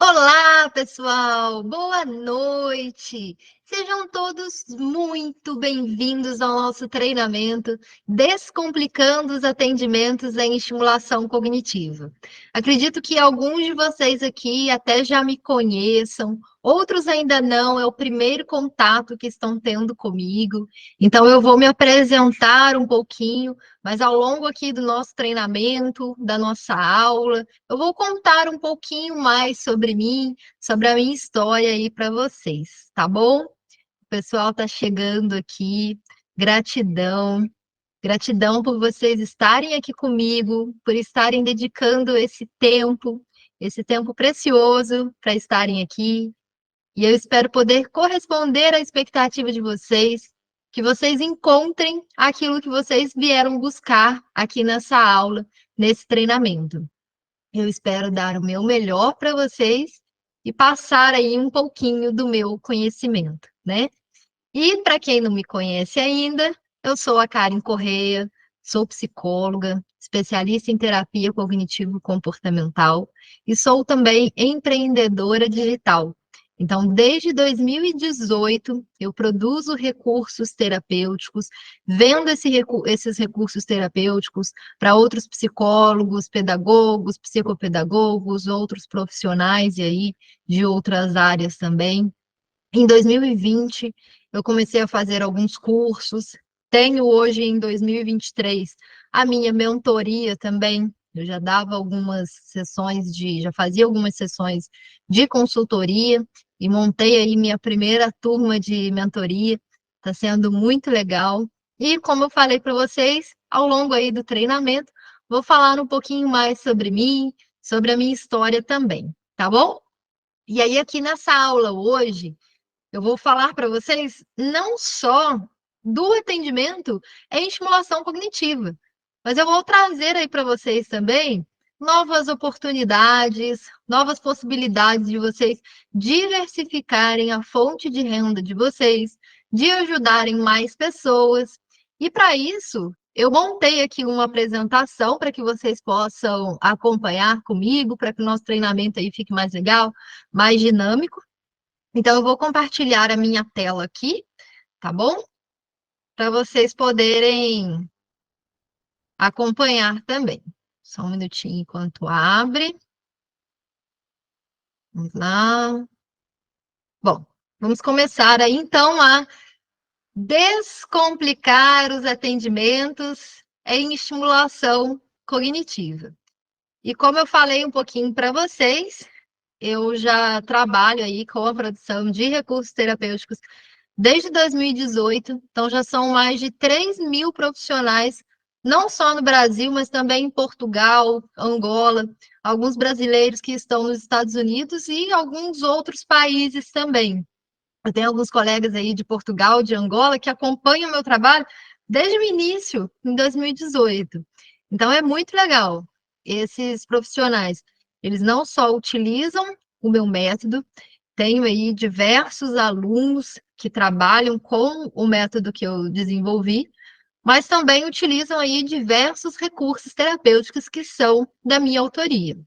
Olá, pessoal! Boa noite! Sejam todos muito bem-vindos ao nosso treinamento Descomplicando os Atendimentos em Estimulação Cognitiva. Acredito que alguns de vocês aqui até já me conheçam, outros ainda não, é o primeiro contato que estão tendo comigo. Então, eu vou me apresentar um pouquinho, mas ao longo aqui do nosso treinamento, da nossa aula, eu vou contar um pouquinho mais sobre mim, sobre a minha história aí para vocês, tá bom? O pessoal está chegando aqui. Gratidão. Gratidão por vocês estarem aqui comigo, por estarem dedicando esse tempo precioso para estarem aqui. E eu espero poder corresponder à expectativa de vocês, que vocês encontrem aquilo que vocês vieram buscar aqui nessa aula, nesse treinamento. Eu espero dar o meu melhor para vocês e passar aí um pouquinho do meu conhecimento, né? E para quem não me conhece ainda, eu sou a Karen Correia, sou psicóloga, especialista em terapia cognitivo-comportamental e sou também empreendedora digital. Então, desde 2018, eu produzo recursos terapêuticos, vendo esses recursos terapêuticos para outros psicólogos, pedagogos, psicopedagogos, outros profissionais e aí de outras áreas também. Em 2020, eu comecei a fazer alguns cursos. Tenho hoje, em 2023, a minha mentoria também. Eu já dava algumas sessões já fazia algumas sessões de consultoria e montei aí minha primeira turma de mentoria. Está sendo muito legal. E como eu falei para vocês, ao longo aí do treinamento, vou falar um pouquinho mais sobre mim, sobre a minha história também, tá bom? E aí, aqui nessa aula hoje, eu vou falar para vocês não só do atendimento em estimulação cognitiva, mas eu vou trazer aí para vocês também novas oportunidades, novas possibilidades de vocês diversificarem a fonte de renda de vocês, de ajudarem mais pessoas. E para isso, eu montei aqui uma apresentação para que vocês possam acompanhar comigo, para que o nosso treinamento aí fique mais legal, mais dinâmico. Então, eu vou compartilhar a minha tela aqui, tá bom? Para vocês poderem acompanhar também. Só um minutinho enquanto abre. Vamos lá. Bom, vamos começar aí, então, a descomplicar os atendimentos em estimulação cognitiva. E como eu falei um pouquinho para vocês, eu já trabalho aí com a produção de recursos terapêuticos desde 2018, então já são mais de 3.000 profissionais, não só no Brasil, mas também em Portugal, Angola, alguns brasileiros que estão nos Estados Unidos e alguns outros países também. Eu tenho alguns colegas aí de Portugal, de Angola, que acompanham o meu trabalho desde o início, em 2018. Então, é muito legal. Esses profissionais, eles não só utilizam o meu método, tenho aí diversos alunos que trabalham com o método que eu desenvolvi, mas também utilizam aí diversos recursos terapêuticos que são da minha autoria.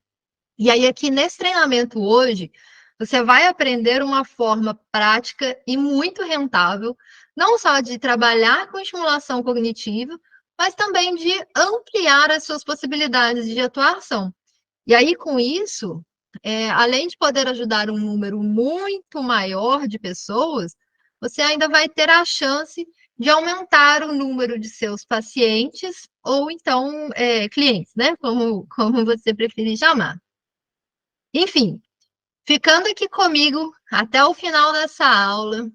E aí, aqui nesse treinamento hoje, você vai aprender uma forma prática e muito rentável, não só de trabalhar com estimulação cognitiva, mas também de ampliar as suas possibilidades de atuação. E aí, com isso, além de poder ajudar um número muito maior de pessoas, você ainda vai ter a chance de aumentar o número de seus pacientes ou então clientes, né? Como você preferir chamar. Enfim, ficando aqui comigo até o final dessa aula,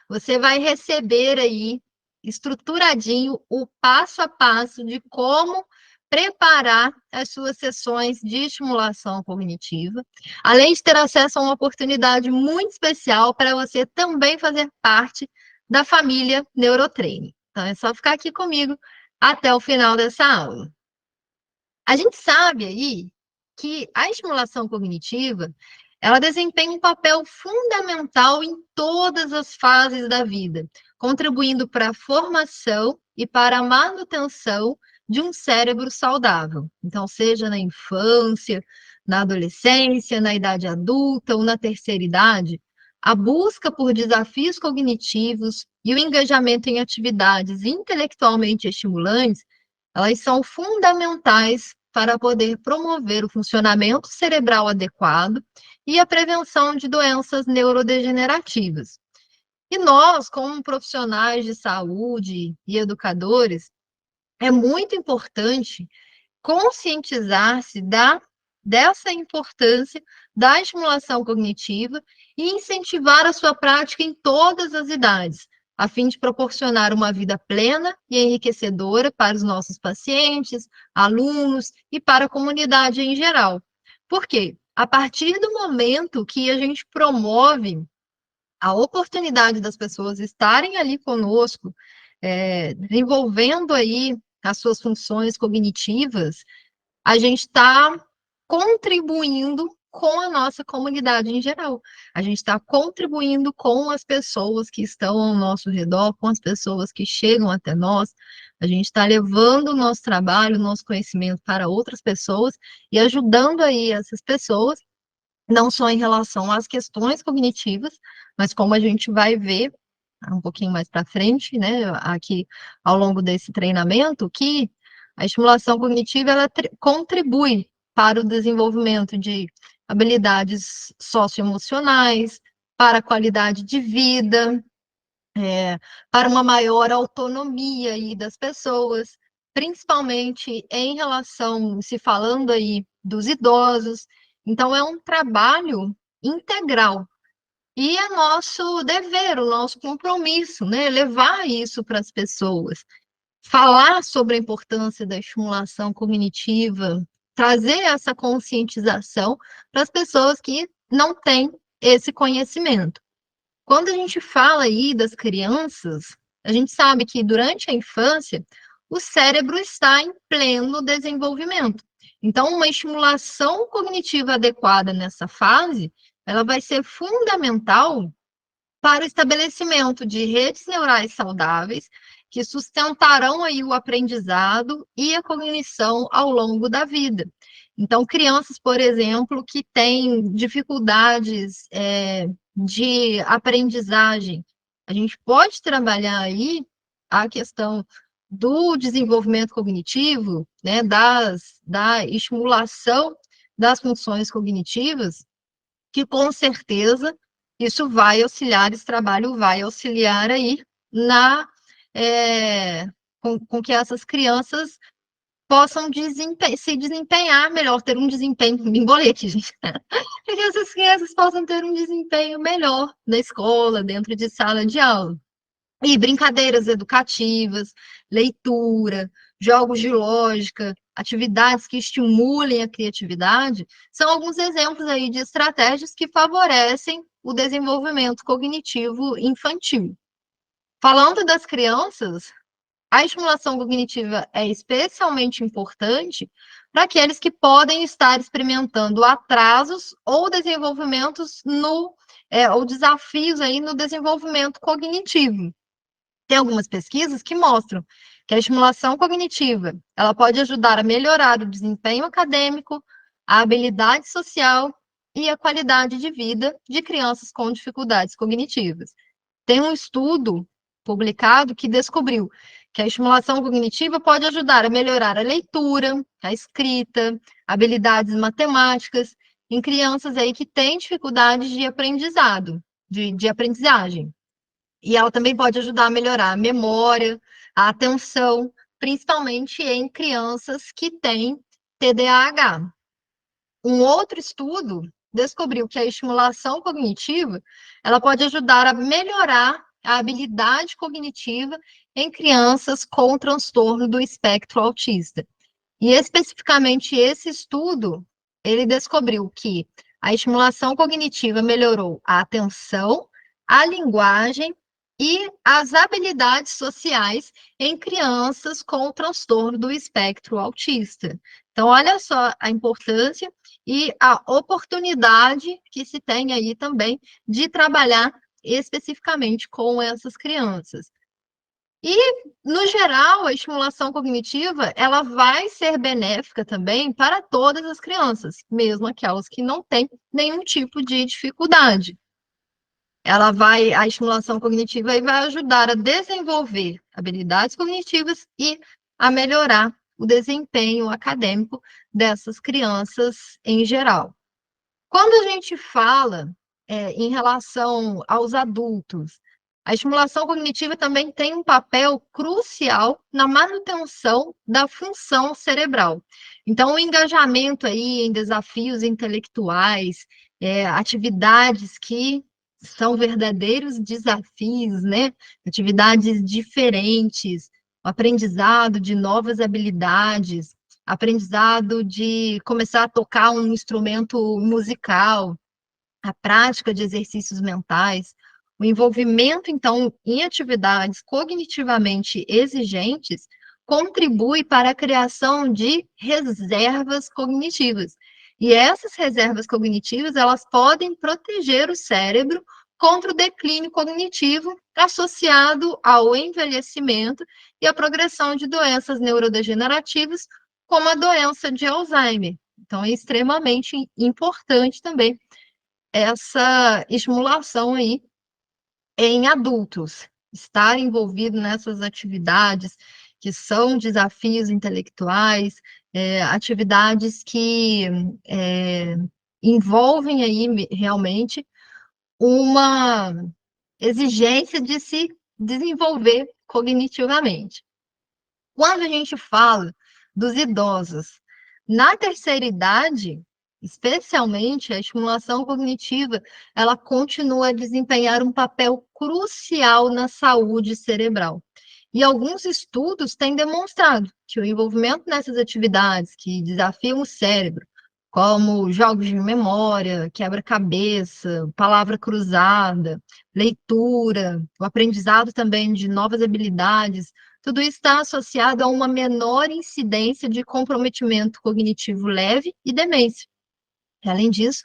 você vai receber aí, estruturadinho, o passo a passo de como preparar as suas sessões de estimulação cognitiva, além de ter acesso a uma oportunidade muito especial para você também fazer parte da família Neurotraining. Então, é só ficar aqui comigo até o final dessa aula. A gente sabe aí que a estimulação cognitiva, ela desempenha um papel fundamental em todas as fases da vida, contribuindo para a formação e para a manutenção de um cérebro saudável. Então, seja na infância, na adolescência, na idade adulta ou na terceira idade, a busca por desafios cognitivos e o engajamento em atividades intelectualmente estimulantes, elas são fundamentais para poder promover o funcionamento cerebral adequado e a prevenção de doenças neurodegenerativas. E nós, como profissionais de saúde e educadores, é muito importante conscientizar-se dessa importância da estimulação cognitiva e incentivar a sua prática em todas as idades, a fim de proporcionar uma vida plena e enriquecedora para os nossos pacientes, alunos e para a comunidade em geral. Por quê? A partir do momento que a gente promove a oportunidade das pessoas estarem ali conosco, desenvolvendo aí as suas funções cognitivas, a gente está contribuindo com a nossa comunidade em geral. A gente está contribuindo com as pessoas que estão ao nosso redor, com as pessoas que chegam até nós. A gente está levando o nosso trabalho, o nosso conhecimento para outras pessoas e ajudando aí essas pessoas, não só em relação às questões cognitivas, mas como a gente vai ver um pouquinho mais para frente, né, aqui ao longo desse treinamento, que a estimulação cognitiva ela contribui para o desenvolvimento de habilidades socioemocionais, para a qualidade de vida, para uma maior autonomia aí das pessoas, principalmente em relação, se falando aí dos idosos. Então, é um trabalho integral. E é nosso dever, o nosso compromisso, né? Levar isso para as pessoas, falar sobre a importância da estimulação cognitiva, trazer essa conscientização para as pessoas que não têm esse conhecimento. Quando a gente fala aí das crianças, a gente sabe que durante a infância o cérebro está em pleno desenvolvimento. Então, uma estimulação cognitiva adequada nessa fase, ela vai ser fundamental para o estabelecimento de redes neurais saudáveis que sustentarão aí o aprendizado e a cognição ao longo da vida. Então, crianças, por exemplo, que têm dificuldades de aprendizagem, a gente pode trabalhar aí a questão do desenvolvimento cognitivo, né, da estimulação das funções cognitivas, que com certeza isso vai auxiliar, esse trabalho vai auxiliar aí na com que essas crianças possam se desempenhar melhor, ter um desempenho, me embolei aqui, gente, que essas crianças possam ter um desempenho melhor na escola, dentro de sala de aula. E brincadeiras educativas, leitura, jogos de lógica, atividades que estimulem a criatividade, são alguns exemplos aí de estratégias que favorecem o desenvolvimento cognitivo infantil. Falando das crianças, a estimulação cognitiva é especialmente importante para aqueles que podem estar experimentando atrasos ou desenvolvimentos ou desafios aí no desenvolvimento cognitivo. Tem algumas pesquisas que mostram que a estimulação cognitiva, ela pode ajudar a melhorar o desempenho acadêmico, a habilidade social e a qualidade de vida de crianças com dificuldades cognitivas. Tem um estudo publicado que descobriu que a estimulação cognitiva pode ajudar a melhorar a leitura, a escrita, habilidades matemáticas em crianças aí que têm dificuldades de aprendizado, de aprendizagem. E ela também pode ajudar a melhorar a memória, a atenção, principalmente em crianças que têm TDAH. Um outro estudo descobriu que a estimulação cognitiva, ela pode ajudar a melhorar a habilidade cognitiva em crianças com transtorno do espectro autista. E especificamente esse estudo, ele descobriu que a estimulação cognitiva melhorou a atenção, a linguagem e as habilidades sociais em crianças com transtorno do espectro autista. Então, olha só a importância e a oportunidade que se tem aí também de trabalhar especificamente com essas crianças. E, no geral, a estimulação cognitiva, ela vai ser benéfica também para todas as crianças, mesmo aquelas que não têm nenhum tipo de dificuldade. A estimulação cognitiva aí vai ajudar a desenvolver habilidades cognitivas e a melhorar o desempenho acadêmico dessas crianças em geral. Quando a gente fala em relação aos adultos, a estimulação cognitiva também tem um papel crucial na manutenção da função cerebral. Então, o engajamento aí em desafios intelectuais, atividades que são verdadeiros desafios, né? Atividades diferentes, o aprendizado de novas habilidades, aprendizado de começar a tocar um instrumento musical, a prática de exercícios mentais, o envolvimento, então, em atividades cognitivamente exigentes, contribui para a criação de reservas cognitivas. E essas reservas cognitivas, elas podem proteger o cérebro contra o declínio cognitivo associado ao envelhecimento e à progressão de doenças neurodegenerativas, como a doença de Alzheimer. Então, é extremamente importante também essa estimulação aí em adultos, estar envolvido nessas atividades que são desafios intelectuais, atividades que é, envolvem aí realmente uma exigência de se desenvolver cognitivamente. Quando a gente fala dos idosos, na terceira idade, especialmente a estimulação cognitiva, ela continua a desempenhar um papel crucial na saúde cerebral. E alguns estudos têm demonstrado que o envolvimento nessas atividades que desafiam o cérebro, como jogos de memória, quebra-cabeça, palavra cruzada, leitura, o aprendizado também de novas habilidades, tudo isso está associado a uma menor incidência de comprometimento cognitivo leve e demência. Além disso,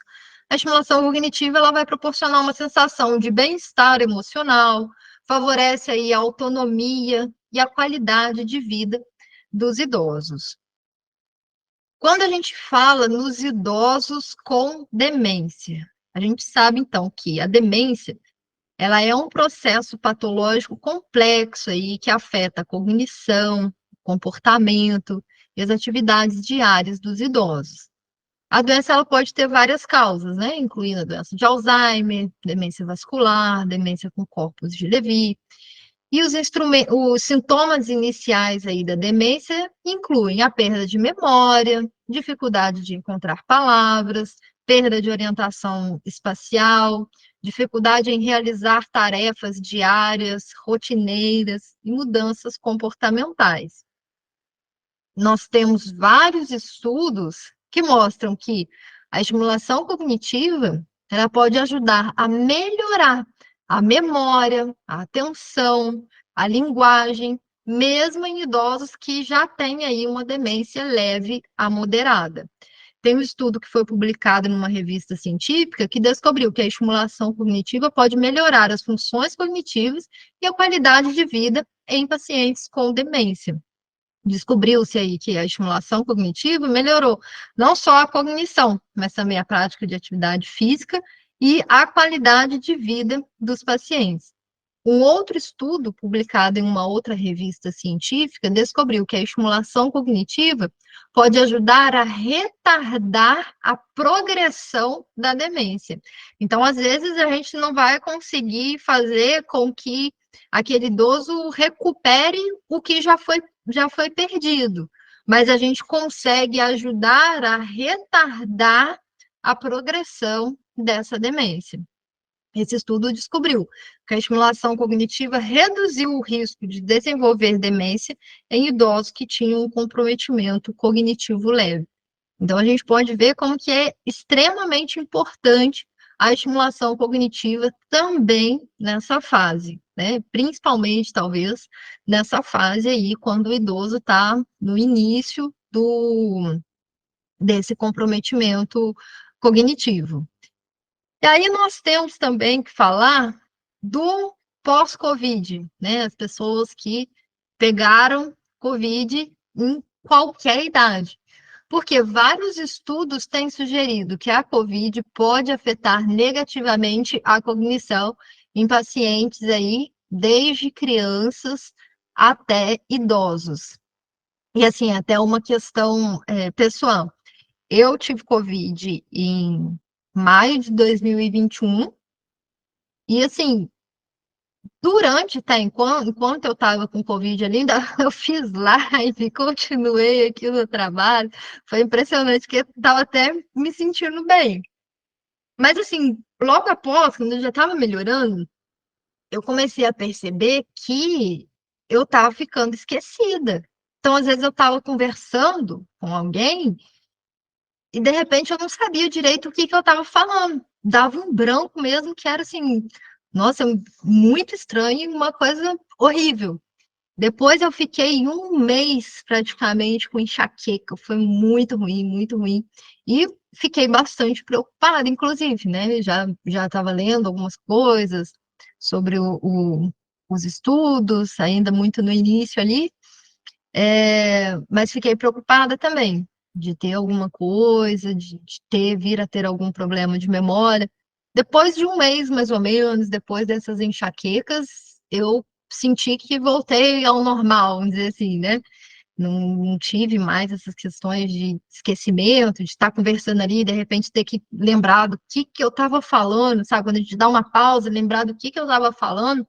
a estimulação cognitiva ela vai proporcionar uma sensação de bem-estar emocional, favorece aí a autonomia e a qualidade de vida dos idosos. Quando a gente fala nos idosos com demência, a gente sabe então que a demência ela é um processo patológico complexo aí que afeta a cognição, comportamento e as atividades diárias dos idosos. A doença ela pode ter várias causas, né? Incluindo a doença de Alzheimer, demência vascular, demência com corpos de Lewy. E os sintomas iniciais aí da demência incluem a perda de memória, dificuldade de encontrar palavras, perda de orientação espacial, dificuldade em realizar tarefas diárias, rotineiras e mudanças comportamentais. Nós temos vários estudos que mostram que a estimulação cognitiva ela pode ajudar a melhorar a memória, a atenção, a linguagem, mesmo em idosos que já têm aí uma demência leve a moderada. Tem um estudo que foi publicado numa revista científica que descobriu que a estimulação cognitiva pode melhorar as funções cognitivas e a qualidade de vida em pacientes com demência. Descobriu-se aí que a estimulação cognitiva melhorou não só a cognição, mas também a prática de atividade física e a qualidade de vida dos pacientes. Um outro estudo, publicado em uma outra revista científica, descobriu que a estimulação cognitiva pode ajudar a retardar a progressão da demência. Então, às vezes, a gente não vai conseguir fazer com que aquele idoso recupere o que já foi perdido, mas a gente consegue ajudar a retardar a progressão dessa demência. Esse estudo descobriu que a estimulação cognitiva reduziu o risco de desenvolver demência em idosos que tinham um comprometimento cognitivo leve. Então, a gente pode ver como que é extremamente importante a estimulação cognitiva também nessa fase, né? Principalmente, talvez, nessa fase aí, quando o idoso está no início desse comprometimento cognitivo. E aí nós temos também que falar do pós-Covid, né? As pessoas que pegaram Covid em qualquer idade. Porque vários estudos têm sugerido que a Covid pode afetar negativamente a cognição em pacientes aí, desde crianças até idosos. E assim, até uma questão pessoal. Eu tive Covid em maio de 2021, e assim, durante, tá, enquanto eu estava com Covid ali, ainda eu fiz live, continuei aqui no trabalho. Foi impressionante, que eu estava até me sentindo bem. Mas assim, logo após, quando eu já estava melhorando, eu comecei a perceber que eu estava ficando esquecida. Então, às vezes, eu estava conversando com alguém e, de repente, eu não sabia direito o que eu estava falando. Dava um branco mesmo, que era assim, nossa, muito estranho e uma coisa horrível. Depois eu fiquei um mês praticamente com enxaqueca, foi muito ruim, muito ruim. E fiquei bastante preocupada, inclusive, né? Já estava lendo algumas coisas sobre os estudos, ainda muito no início ali, mas fiquei preocupada também de ter alguma coisa, de vir a ter algum problema de memória. Depois de um mês, mais ou menos, depois dessas enxaquecas, eu senti que voltei ao normal, vamos dizer assim, né? Não tive mais essas questões de esquecimento, de estar conversando ali e de repente ter que lembrar do que eu estava falando, sabe? Quando a gente dá uma pausa, lembrar do que eu estava falando,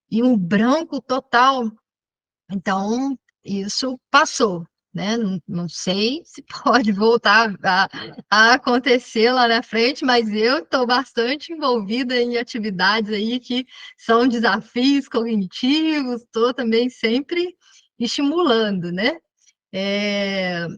e um branco total. Então, isso passou, né? Não sei se pode voltar a acontecer lá na frente, mas eu estou bastante envolvida em atividades aí que são desafios cognitivos, estou também sempre estimulando, né?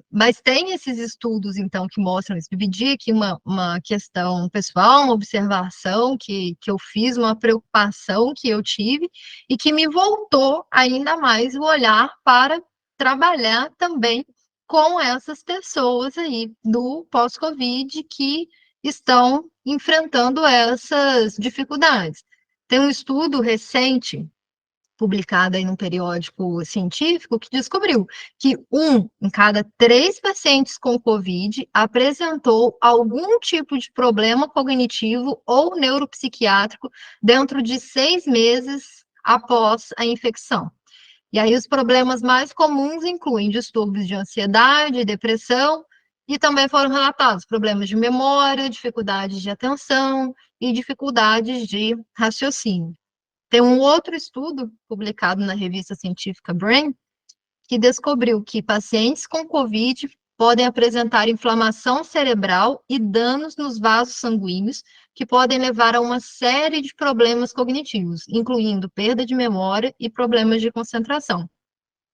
Mas tem esses estudos, então, que mostram isso. Dividir aqui uma questão pessoal, uma observação que eu fiz, uma preocupação que eu tive e que me voltou ainda mais o olhar para trabalhar também com essas pessoas aí do pós-Covid que estão enfrentando essas dificuldades. Tem um estudo recente publicada em um periódico científico, que descobriu que um em cada 3 pacientes com Covid apresentou algum tipo de problema cognitivo ou neuropsiquiátrico dentro de 6 meses após a infecção. E aí os problemas mais comuns incluem distúrbios de ansiedade, depressão, e também foram relatados problemas de memória, dificuldades de atenção e dificuldades de raciocínio. Tem um outro estudo publicado na revista científica Brain que descobriu que pacientes com COVID podem apresentar inflamação cerebral e danos nos vasos sanguíneos, que podem levar a uma série de problemas cognitivos, incluindo perda de memória e problemas de concentração.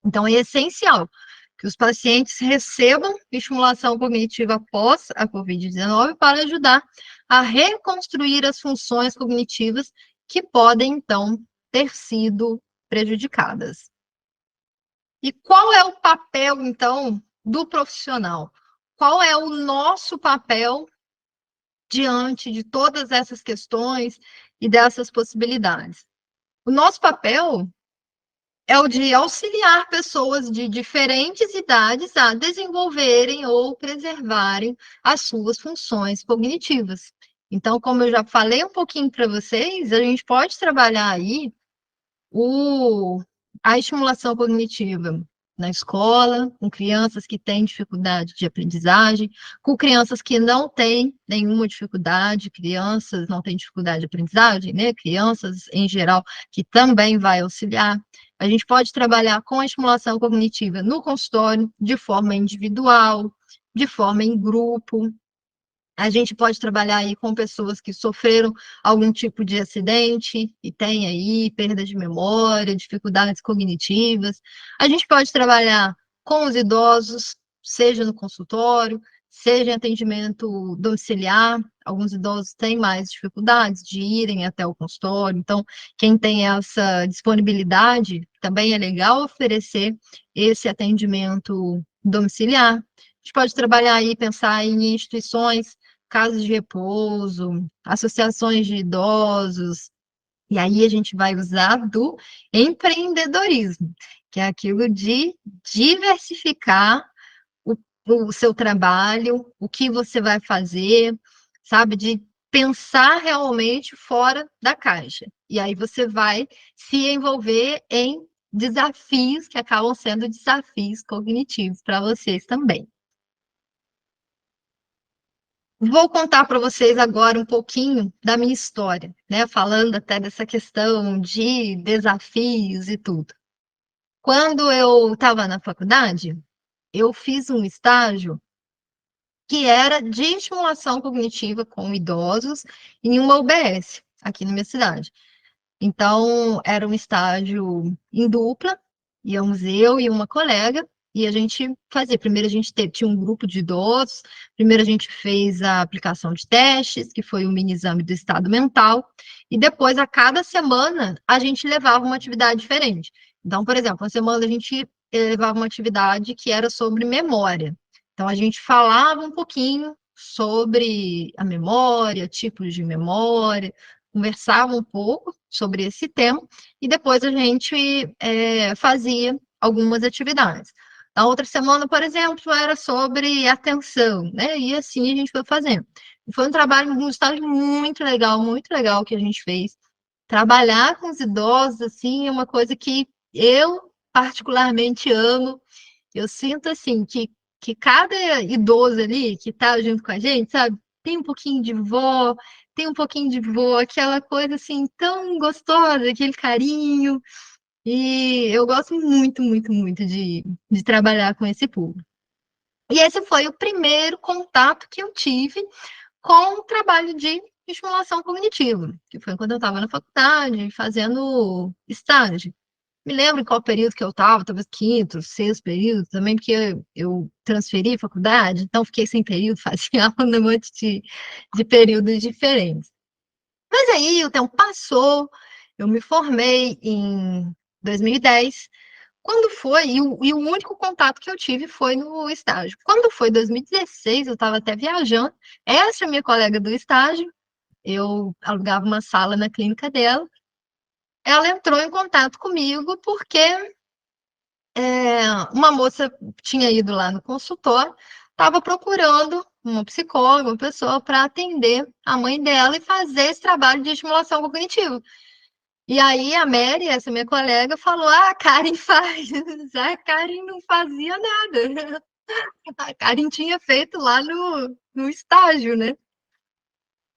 Então, é essencial que os pacientes recebam estimulação cognitiva após a COVID-19 para ajudar a reconstruir as funções cognitivas que podem, então, ter sido prejudicadas. E qual é o papel, então, do profissional? Qual é o nosso papel diante de todas essas questões e dessas possibilidades? O nosso papel é o de auxiliar pessoas de diferentes idades a desenvolverem ou preservarem as suas funções cognitivas. Então, como eu já falei um pouquinho para vocês, a gente pode trabalhar aí a estimulação cognitiva na escola, com crianças que têm dificuldade de aprendizagem, com crianças que não têm nenhuma dificuldade, crianças não têm dificuldade de aprendizagem, né? Crianças em geral que também vai auxiliar. A gente pode trabalhar com a estimulação cognitiva no consultório, de forma individual, de forma em grupo. A gente pode trabalhar aí com pessoas que sofreram algum tipo de acidente e têm aí perda de memória, dificuldades cognitivas. A gente pode trabalhar com os idosos, seja no consultório, seja em atendimento domiciliar. Alguns idosos têm mais dificuldades de irem até o consultório, então, quem tem essa disponibilidade, também é legal oferecer esse atendimento domiciliar. A gente pode trabalhar aí, pensar em instituições, casas de repouso, associações de idosos, E aí a gente vai usar do empreendedorismo, que é aquilo de diversificar o, o seu trabalho, o que você vai fazer, sabe? De pensar realmente fora da caixa. E aí você vai se envolver em desafios que acabam sendo desafios cognitivos para vocês também. Vou contar para vocês agora um pouquinho da minha história, né? Falando até dessa questão de desafios e tudo. Quando eu estava na faculdade, eu fiz um estágio que era de estimulação cognitiva com idosos em uma UBS, aqui na minha cidade. Então, era um estágio em dupla, íamos eu e uma colega, e a gente fazia. Primeiro, a gente tinha um grupo de idosos, primeiro, a gente fez a aplicação de testes, que foi o mini exame do estado mental, e depois, a cada semana, a gente levava uma atividade diferente. Então, por exemplo, uma semana a gente levava uma atividade que era sobre memória. Então, a gente falava um pouquinho sobre a memória, tipos de memória, conversava um pouco sobre esse tema e depois a gente fazia algumas atividades. Na outra semana, por exemplo, era sobre atenção, né? E assim a gente foi fazendo. Foi um trabalho, um estágio muito legal que a gente fez. Trabalhar com os idosos, assim, é uma coisa que eu particularmente amo. Eu sinto, assim, que cada idoso ali que tá junto com a gente, sabe, tem um pouquinho de vó, tem um pouquinho de vô, aquela coisa, assim, tão gostosa, aquele carinho. E eu gosto muito de trabalhar com esse público. E esse foi o primeiro contato que eu tive com o trabalho de estimulação cognitiva, que foi quando eu estava na faculdade, fazendo estágio. Me lembro em qual período que eu estava, talvez quinto, sexto período também, porque eu transferi faculdade, então fiquei sem período, fazia aula num monte de períodos diferentes. Mas aí o tempo passou, eu me formei em 2010. Quando foi, e o único contato que eu tive foi no estágio. Quando foi 2016, eu estava até viajando. Essa é a minha colega do estágio, eu alugava uma sala na clínica dela. Ela entrou em contato comigo porque uma moça tinha ido lá no consultório, estava procurando uma psicóloga, uma pessoa para atender a mãe dela e fazer esse trabalho de estimulação cognitiva. E aí a Mary, essa minha colega, falou: Ah, a Karen faz. A Karen não fazia nada. A Karen tinha feito lá no estágio, né?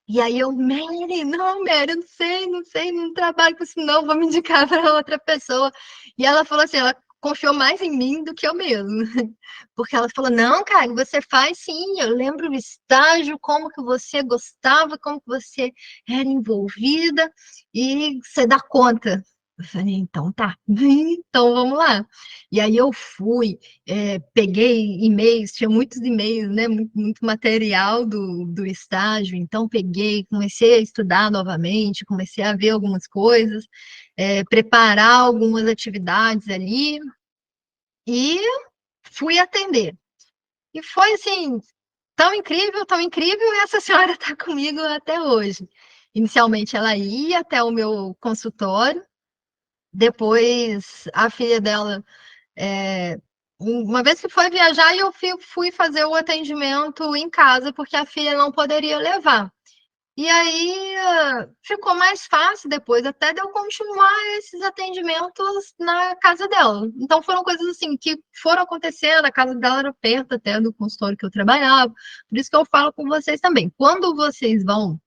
E aí eu, Mary, eu não sei, não trabalho com isso, não, vou me indicar para outra pessoa. E ela falou assim, ela confiou mais em mim do que eu mesmo. Porque ela falou, não, cara, você faz sim, eu lembro do estágio, como que você gostava, como que você era envolvida, e você dá conta. Eu falei, então tá, então vamos lá. E aí eu fui, peguei e-mails, tinha muitos e-mails, né? Muito material do estágio, então peguei, comecei a estudar novamente, comecei a ver algumas coisas, preparar algumas atividades ali e fui atender. E foi assim, tão incrível, e essa senhora está comigo até hoje. Inicialmente ela ia até o meu consultório, depois a filha dela uma vez que foi viajar, eu fui fazer o atendimento em casa, porque a filha não poderia levar. E aí ficou mais fácil depois até de eu continuar esses atendimentos na casa dela. Então foram coisas assim que foram acontecendo, a casa dela era perto até do consultório que eu trabalhava. Por isso que eu falo com vocês também. Quando vocês vão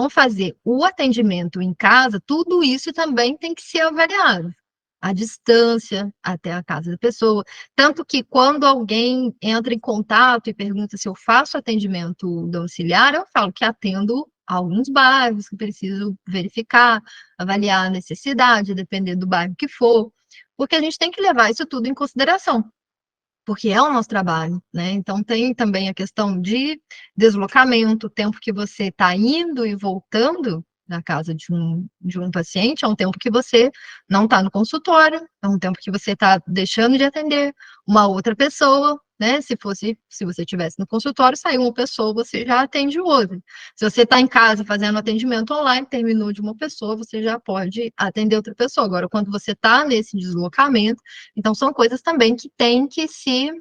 fazer o atendimento em casa, tudo isso também tem que ser avaliado. A distância até a casa da pessoa. Tanto que quando alguém entra em contato e pergunta se eu faço atendimento domiciliar, eu falo que atendo alguns bairros que preciso verificar, avaliar a necessidade, dependendo do bairro que for, porque a gente tem que levar isso tudo em consideração, porque é o nosso trabalho, né? Então tem também a questão de deslocamento, o tempo que você está indo e voltando na casa de um paciente, é um tempo que você não está no consultório, é um tempo que você está deixando de atender uma outra pessoa, né? Se você estivesse no consultório, saiu uma pessoa, você já atende outra. Se você está em casa fazendo atendimento online, terminou de uma pessoa, você já pode atender outra pessoa. Agora, quando você está nesse deslocamento, então são coisas também que tem que se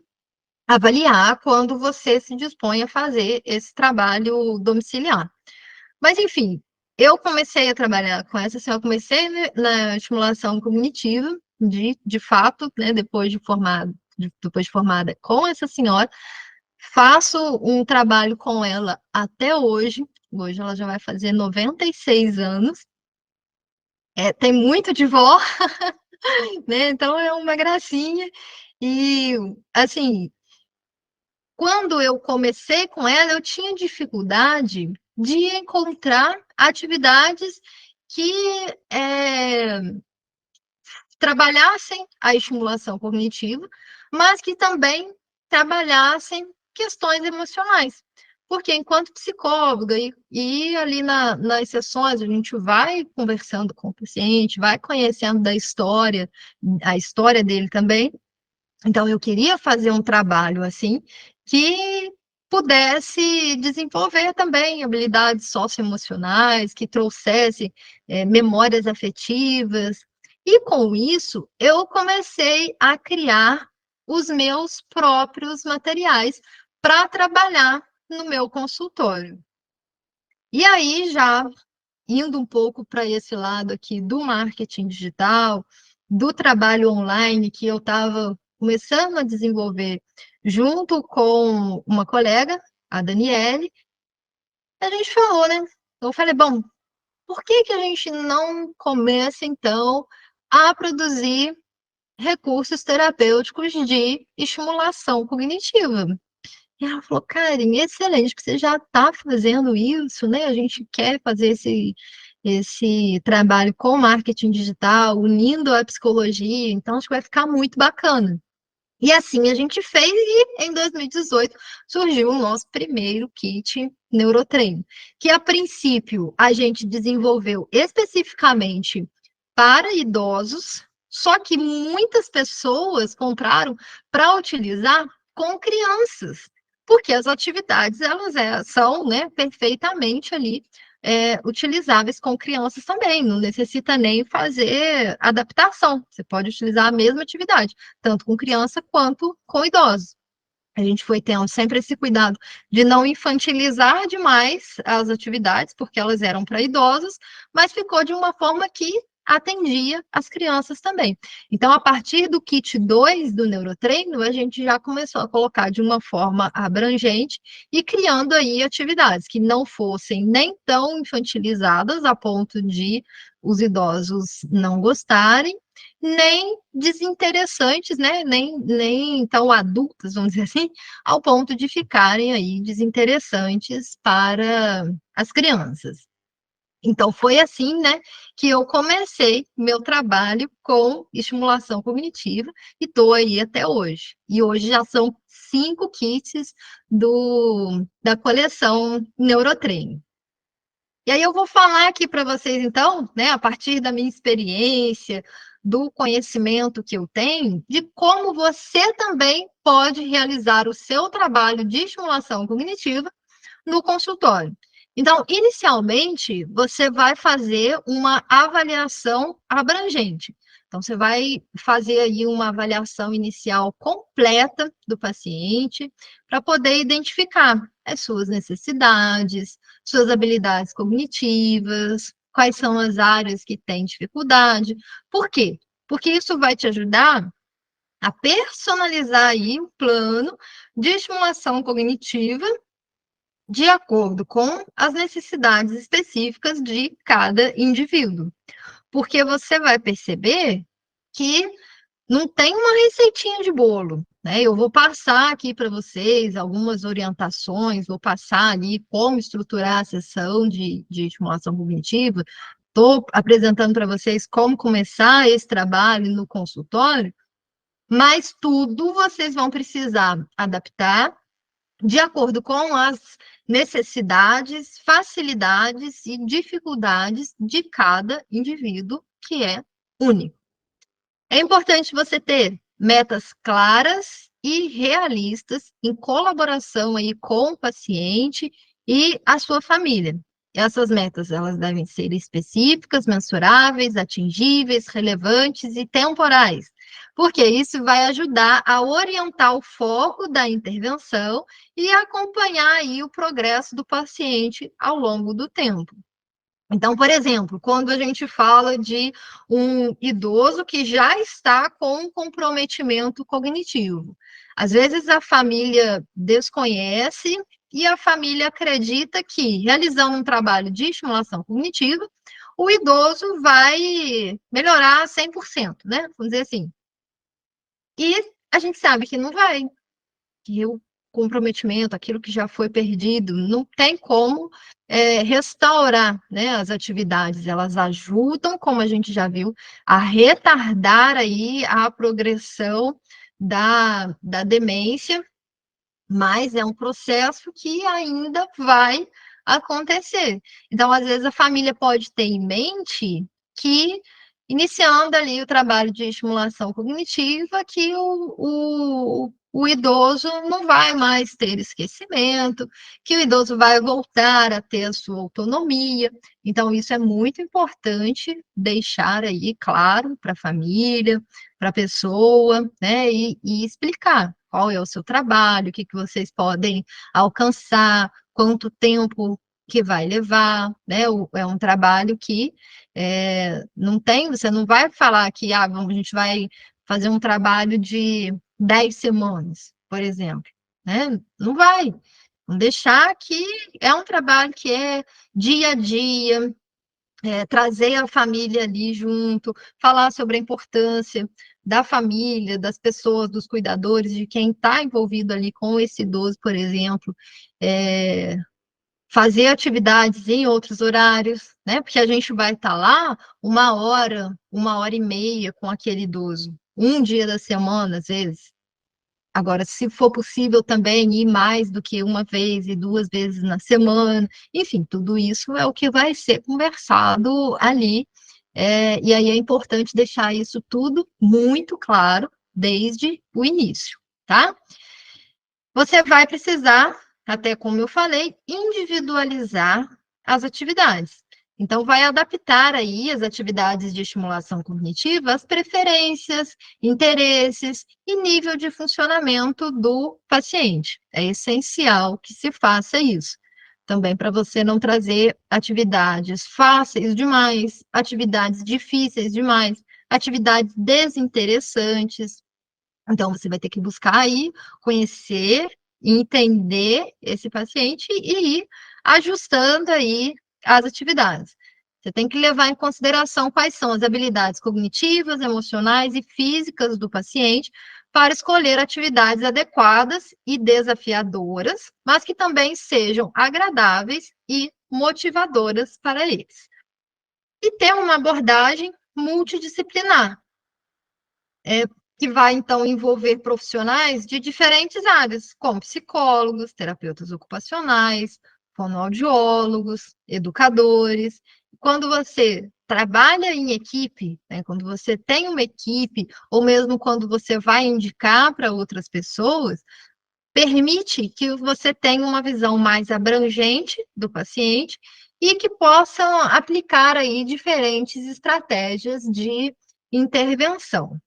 avaliar quando você se dispõe a fazer esse trabalho domiciliar. Mas, enfim, eu comecei a trabalhar com essa, assim, eu comecei na estimulação cognitiva, de fato, né, depois de formada com essa senhora, faço um trabalho com ela até hoje ela já vai fazer 96 anos, tem muito de vó, né, então é uma gracinha, e, assim, quando eu comecei com ela, eu tinha dificuldade de encontrar atividades que trabalhassem a estimulação cognitiva, mas que também trabalhassem questões emocionais. Porque enquanto psicóloga, e ali nas sessões, a gente vai conversando com o paciente, vai conhecendo a história dele também, então, eu queria fazer um trabalho assim que pudesse desenvolver também habilidades socioemocionais, que trouxesse memórias afetivas. E com isso, eu comecei a criar os meus próprios materiais para trabalhar no meu consultório. E aí, já indo um pouco para esse lado aqui do marketing digital, do trabalho online que eu estava começando a desenvolver junto com uma colega, a Daniele, a gente falou, né? Eu falei, bom, por que que a gente não começa então a produzir recursos terapêuticos de estimulação cognitiva? E ela falou, Karen, excelente, que você já está fazendo isso, né? A gente quer fazer esse trabalho com marketing digital, unindo a psicologia, então acho que vai ficar muito bacana. E assim a gente fez, e em 2018 surgiu o nosso primeiro kit Neurotreino, que a princípio a gente desenvolveu especificamente para idosos, só que muitas pessoas compraram para utilizar com crianças, porque as atividades elas são, né, perfeitamente ali utilizáveis com crianças também, não necessita nem fazer adaptação, você pode utilizar a mesma atividade tanto com criança quanto com idosos. A gente foi tendo sempre esse cuidado de não infantilizar demais as atividades, porque elas eram para idosos, mas ficou de uma forma que atendia as crianças também. Então, a partir do kit 2 do Neurotreino, a gente já começou a colocar de uma forma abrangente e criando aí atividades que não fossem nem tão infantilizadas a ponto de os idosos não gostarem, nem desinteressantes, né? Nem tão adultas, vamos dizer assim, ao ponto de ficarem aí desinteressantes para as crianças. Então, foi assim, né, que eu comecei meu trabalho com estimulação cognitiva e estou aí até hoje. E hoje já são 5 kits da coleção Neurotreino. E aí eu vou falar aqui para vocês, então, né, a partir da minha experiência, do conhecimento que eu tenho, de como você também pode realizar o seu trabalho de estimulação cognitiva no consultório. Então, inicialmente, você vai fazer uma avaliação abrangente. Então, você vai fazer aí uma avaliação inicial completa do paciente para poder identificar as suas necessidades, suas habilidades cognitivas, quais são as áreas que têm dificuldade. Por quê? Porque isso vai te ajudar a personalizar aí um plano de estimulação cognitiva de acordo com as necessidades específicas de cada indivíduo. Porque você vai perceber que não tem uma receitinha de bolo, né? Eu vou passar aqui para vocês algumas orientações, vou passar ali como estruturar a sessão de estimulação cognitiva, estou apresentando para vocês como começar esse trabalho no consultório, mas tudo vocês vão precisar adaptar de acordo com as necessidades, facilidades e dificuldades de cada indivíduo, que é único. É importante você ter metas claras e realistas, em colaboração aí com o paciente e a sua família. Essas metas, elas devem ser específicas, mensuráveis, atingíveis, relevantes e temporais, porque isso vai ajudar a orientar o foco da intervenção e acompanhar aí o progresso do paciente ao longo do tempo. Então, por exemplo, quando a gente fala de um idoso que já está com um comprometimento cognitivo, às vezes a família desconhece e a família acredita que, realizando um trabalho de estimulação cognitiva, o idoso vai melhorar 100%, né? Vamos dizer assim. E a gente sabe que não vai, que o comprometimento, aquilo que já foi perdido, não tem como restaurar, né, as atividades. Elas ajudam, como a gente já viu, a retardar aí a progressão da demência, mas é um processo que ainda vai acontecer. Então, às vezes, a família pode ter em mente que, iniciando ali o trabalho de estimulação cognitiva, que o idoso não vai mais ter esquecimento, que o idoso vai voltar a ter a sua autonomia. Então, isso é muito importante deixar aí claro para a família, para a pessoa, né, e explicar qual é o seu trabalho, o que, que vocês podem alcançar, quanto tempo que vai levar, né? É um trabalho que não tem, você não vai falar que a gente vai fazer um trabalho de 10 semanas, por exemplo, né? Não vai. Vamos deixar que é um trabalho que é dia a dia, trazer a família ali junto, falar sobre a importância da família, das pessoas, dos cuidadores, de quem está envolvido ali com esse idoso, por exemplo, fazer atividades em outros horários, né? Porque a gente vai estar lá 1 hora e meia com aquele idoso, um dia da semana, às vezes. Agora, se for possível também ir mais do que uma vez e 2 vezes na semana, enfim, tudo isso é o que vai ser conversado ali. E aí é importante deixar isso tudo muito claro desde o início, tá? Você vai precisar, até como eu falei, individualizar as atividades. Então, vai adaptar aí as atividades de estimulação cognitiva às preferências, interesses e nível de funcionamento do paciente. É essencial que se faça isso. Também para você não trazer atividades fáceis demais, atividades difíceis demais, atividades desinteressantes. Então, você vai ter que buscar aí, conhecer, entender esse paciente e ir ajustando aí as atividades. Você tem que levar em consideração quais são as habilidades cognitivas, emocionais e físicas do paciente para escolher atividades adequadas e desafiadoras, mas que também sejam agradáveis e motivadoras para eles. E ter uma abordagem multidisciplinar, é, que vai, então, envolver profissionais de diferentes áreas, como psicólogos, terapeutas ocupacionais, fonoaudiólogos, educadores. Quando você trabalha em equipe, né, quando você tem uma equipe, ou mesmo quando você vai indicar para outras pessoas, permite que você tenha uma visão mais abrangente do paciente e que possam aplicar aí diferentes estratégias de intervenção.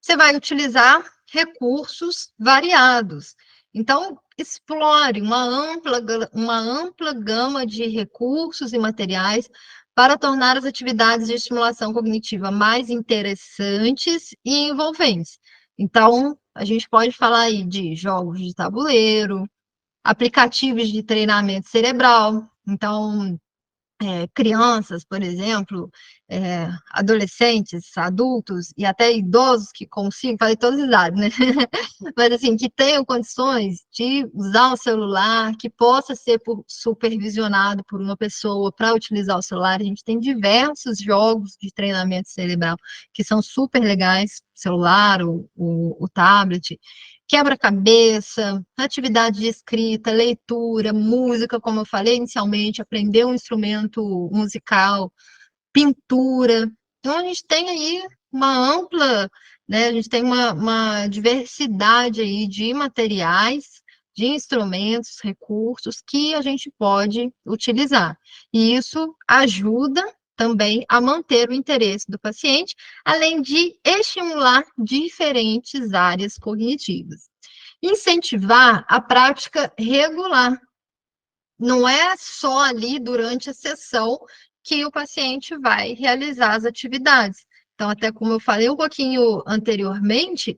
Você vai utilizar recursos variados. Então, explore uma ampla gama de recursos e materiais para tornar as atividades de estimulação cognitiva mais interessantes e envolventes. Então, a gente pode falar aí de jogos de tabuleiro, aplicativos de treinamento cerebral. Então, crianças, por exemplo, adolescentes, adultos e até idosos que consigam, falei todas as idades, né? Mas assim, que tenham condições de usar o celular, que possa ser supervisionado por uma pessoa para utilizar o celular. A gente tem diversos jogos de treinamento cerebral que são super legais, celular, o tablet, quebra-cabeça, atividade de escrita, leitura, música, como eu falei inicialmente, aprender um instrumento musical, pintura. Então, a gente tem aí uma ampla, né? A gente tem uma diversidade aí de materiais, de instrumentos, recursos que a gente pode utilizar. E isso ajuda também a manter o interesse do paciente, além de estimular diferentes áreas cognitivas. Incentivar a prática regular. Não é só ali durante a sessão que o paciente vai realizar as atividades. Então, até como eu falei um pouquinho anteriormente,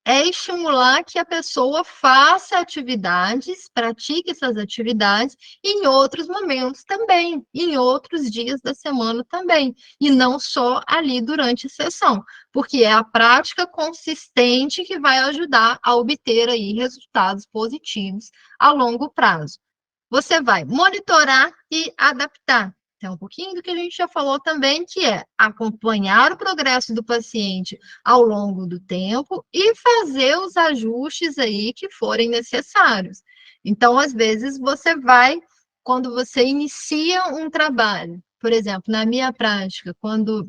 é estimular que a pessoa faça atividades, pratique essas atividades em outros momentos também, em outros dias da semana também, e não só ali durante a sessão, porque é a prática consistente que vai ajudar a obter aí resultados positivos a longo prazo. Você vai monitorar e adaptar. Então, um pouquinho do que a gente já falou também, que é acompanhar o progresso do paciente ao longo do tempo e fazer os ajustes aí que forem necessários. Então, às vezes, você vai, quando você inicia um trabalho, por exemplo, na minha prática, quando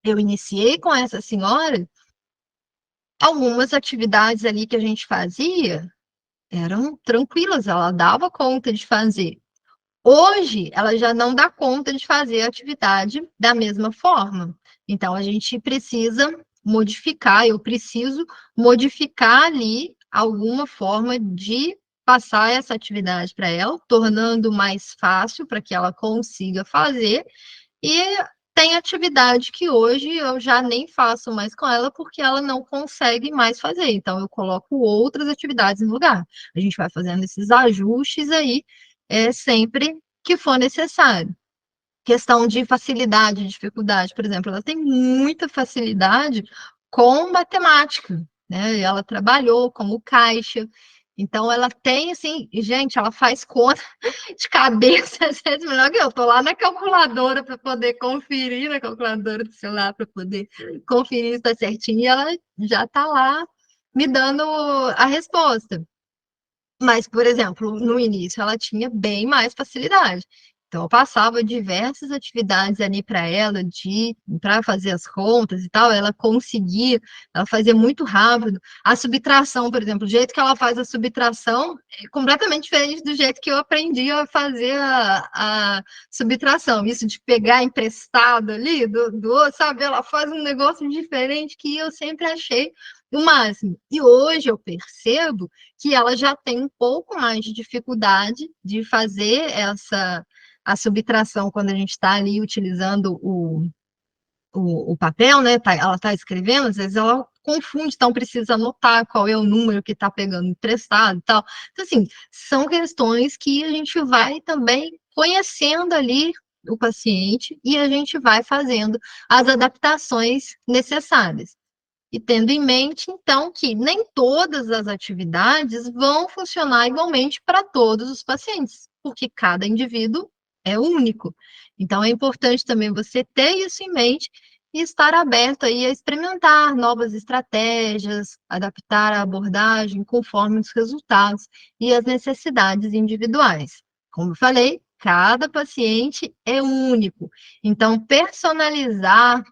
eu iniciei com essa senhora, algumas atividades ali que a gente fazia eram tranquilas, ela dava conta de fazer. Hoje, ela já não dá conta de fazer a atividade da mesma forma. Então, a gente precisa modificar, eu preciso modificar ali alguma forma de passar essa atividade para ela, tornando mais fácil para que ela consiga fazer. E tem atividade que hoje eu já nem faço mais com ela porque ela não consegue mais fazer. Então, eu coloco outras atividades no lugar. A gente vai fazendo esses ajustes aí, sempre que for necessário. Questão de facilidade, dificuldade, por exemplo, ela tem muita facilidade com matemática, né? Ela trabalhou como caixa, então ela tem assim, gente, ela faz conta de cabeça, às vezes melhor que eu. Tô lá na calculadora para poder conferir, na calculadora do celular para poder conferir se está certinho, e ela já está lá me dando a resposta. Mas, por exemplo, no início ela tinha bem mais facilidade. Então, eu passava diversas atividades ali para ela, para fazer as contas e tal, ela conseguia, ela fazia muito rápido. A subtração, por exemplo, o jeito que ela faz a subtração é completamente diferente do jeito que eu aprendi a fazer a subtração. Isso de pegar emprestado ali do outro, sabe? Ela faz um negócio diferente que eu sempre achei o máximo. E hoje eu percebo que ela já tem um pouco mais de dificuldade de fazer a subtração quando a gente está ali utilizando o papel, né? Ela está escrevendo, às vezes ela confunde, então precisa anotar qual é o número que está pegando emprestado e tal. Então, assim, são questões que a gente vai também conhecendo ali o paciente e a gente vai fazendo as adaptações necessárias. E tendo em mente, então, que nem todas as atividades vão funcionar igualmente para todos os pacientes, porque cada indivíduo é único. Então, é importante também você ter isso em mente e estar aberto aí a experimentar novas estratégias, adaptar a abordagem conforme os resultados e as necessidades individuais. Como eu falei, cada paciente é único. Então, personalizar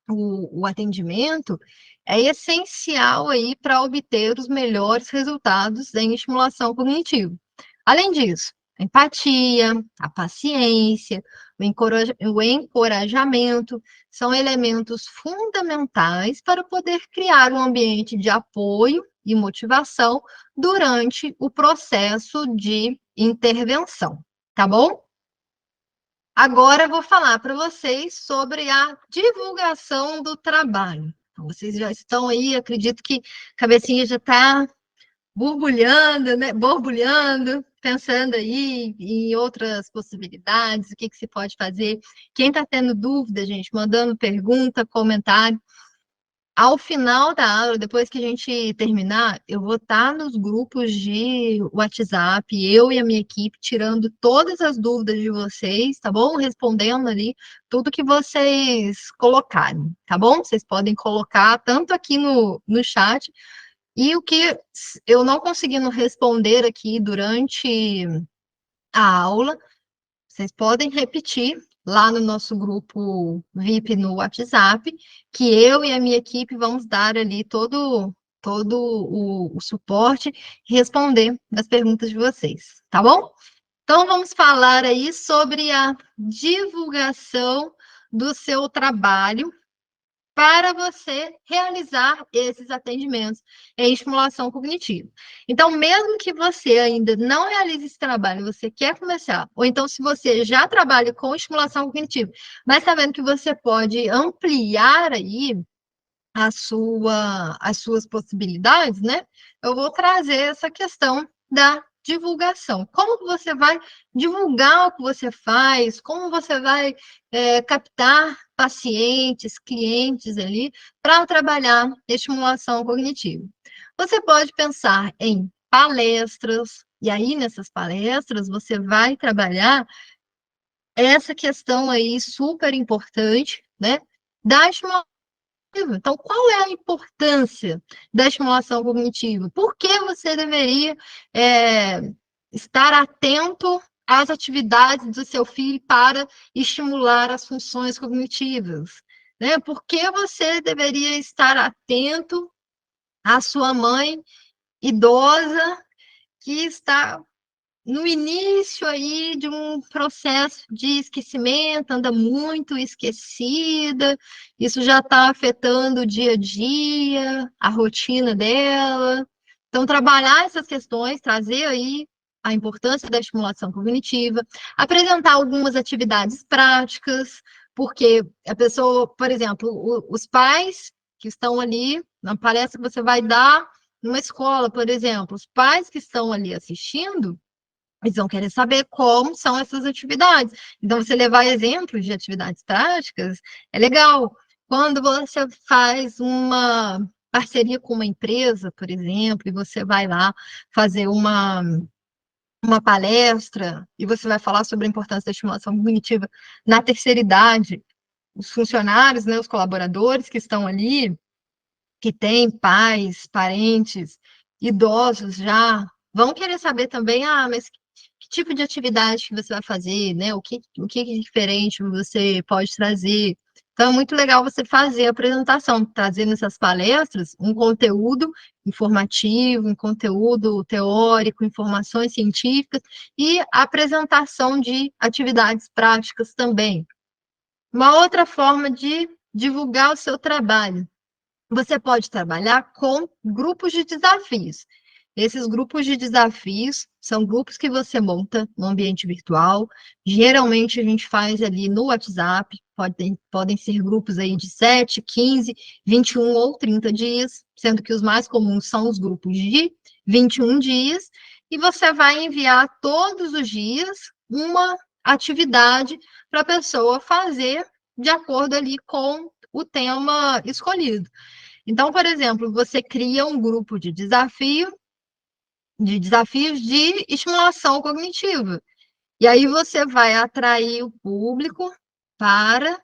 o atendimento é essencial aí para obter os melhores resultados em estimulação cognitiva. Além disso, a empatia, a paciência, o encorajamento são elementos fundamentais para poder criar um ambiente de apoio e motivação durante o processo de intervenção, tá bom? Agora eu vou falar para vocês sobre a divulgação do trabalho. Então, vocês já estão aí, acredito que a cabecinha já está borbulhando, né? Borbulhando, pensando aí em outras possibilidades, o que se pode fazer. Quem está tendo dúvida, gente, mandando pergunta, comentário. Ao final da aula, depois que a gente terminar, eu vou estar nos grupos de WhatsApp, eu e a minha equipe, tirando todas as dúvidas de vocês, tá bom? Respondendo ali tudo que vocês colocarem, tá bom? Vocês podem colocar tanto aqui no chat, e o que eu não conseguindo responder aqui durante a aula, vocês podem repetir lá no nosso grupo VIP no WhatsApp, que eu e a minha equipe vamos dar ali todo o suporte e responder as perguntas de vocês, tá bom? Então, vamos falar aí sobre a divulgação do seu trabalho para você realizar esses atendimentos em estimulação cognitiva. Então, mesmo que você ainda não realize esse trabalho, você quer começar, ou então se você já trabalha com estimulação cognitiva, mas está vendo que você pode ampliar aí as suas possibilidades, né? Eu vou trazer essa questão da divulgação. Como que você vai divulgar o que você faz? Como você vai captar pacientes, clientes ali para trabalhar estimulação cognitiva? Você pode pensar em palestras, e aí nessas palestras você vai trabalhar essa questão aí super importante, né? Da estimulação. Então, qual é a importância da estimulação cognitiva? Por que você deveria é, estar atento às atividades do seu filho para estimular as funções cognitivas? Né? Por que você deveria estar atento à sua mãe idosa que está no início aí de um processo de esquecimento, anda muito esquecida, isso já está afetando o dia a dia, a rotina dela. Então, trabalhar essas questões, trazer aí a importância da estimulação cognitiva, apresentar algumas atividades práticas, porque a pessoa, por exemplo, os pais que estão ali, na palestra que você vai dar numa escola, por exemplo, os pais que estão ali assistindo, eles vão querer saber como são essas atividades. Então, você levar exemplos de atividades práticas é legal. Quando você faz uma parceria com uma empresa, por exemplo, e você vai lá fazer uma palestra e você vai falar sobre a importância da estimulação cognitiva na terceira idade, os funcionários, né, os colaboradores que estão ali, que têm pais, parentes, idosos já, vão querer saber também, mas que tipo de atividade que você vai fazer, né? O que de diferente você pode trazer. Então, é muito legal você fazer a apresentação, trazer nessas palestras um conteúdo informativo, um conteúdo teórico, informações científicas e apresentação de atividades práticas também. Uma outra forma de divulgar o seu trabalho, você pode trabalhar com grupos de desafios. Esses grupos de desafios são grupos que você monta no ambiente virtual. Geralmente a gente faz ali no WhatsApp, podem ser grupos aí de 7, 15, 21 ou 30 dias, sendo que os mais comuns são os grupos de 21 dias, e você vai enviar todos os dias uma atividade para a pessoa fazer de acordo ali com o tema escolhido. Então, por exemplo, você cria um grupo de desafios de estimulação cognitiva. E aí você vai atrair o público para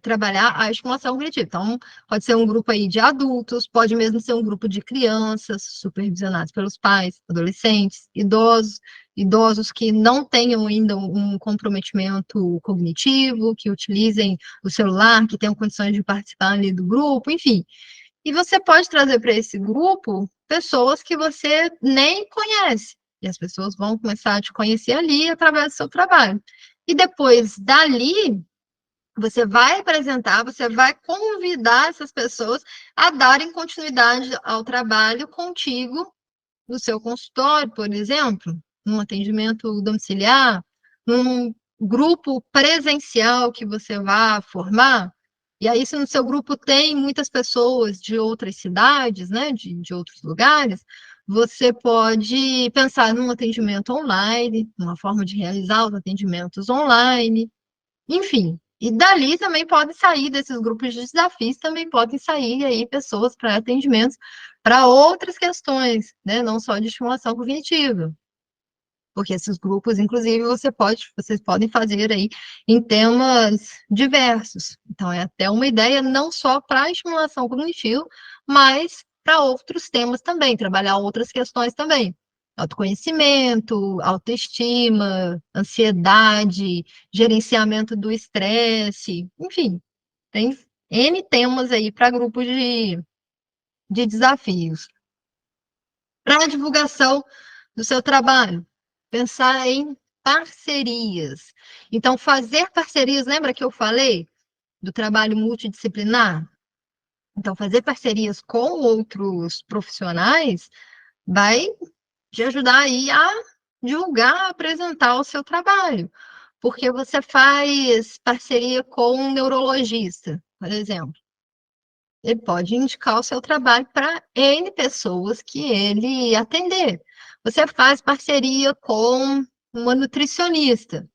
trabalhar a estimulação cognitiva. Então, pode ser um grupo aí de adultos, pode mesmo ser um grupo de crianças, supervisionados pelos pais, adolescentes, idosos que não tenham ainda um comprometimento cognitivo, que utilizem o celular, que tenham condições de participar ali do grupo, enfim. E você pode trazer para esse grupo pessoas que você nem conhece. E as pessoas vão começar a te conhecer ali através do seu trabalho. E depois dali, você vai apresentar, você vai convidar essas pessoas a darem continuidade ao trabalho contigo no seu consultório, por exemplo, num atendimento domiciliar, num grupo presencial que você vá formar. E aí, se no seu grupo tem muitas pessoas de outras cidades, né, de outros lugares, você pode pensar num atendimento online, uma forma de realizar os atendimentos online, enfim. E dali também pode sair, desses grupos de desafios, também podem sair aí pessoas para atendimentos para outras questões, né? Não só de estimulação cognitiva. Porque esses grupos, inclusive, vocês podem fazer aí em temas diversos. Então, é até uma ideia não só para estimulação cognitiva, mas para outros temas também, trabalhar outras questões também. autoconhecimento, autoestima, ansiedade, gerenciamento do estresse, enfim, tem N temas aí para grupos de desafios. Para a divulgação do seu trabalho, pensar em parcerias. Então, fazer parcerias, lembra que eu falei do trabalho multidisciplinar? Então, fazer parcerias com outros profissionais vai te ajudar aí a divulgar, apresentar o seu trabalho. Porque você faz parceria com um neurologista, por exemplo. Ele pode indicar o seu trabalho para N pessoas que ele atender. Você faz parceria com uma nutricionista.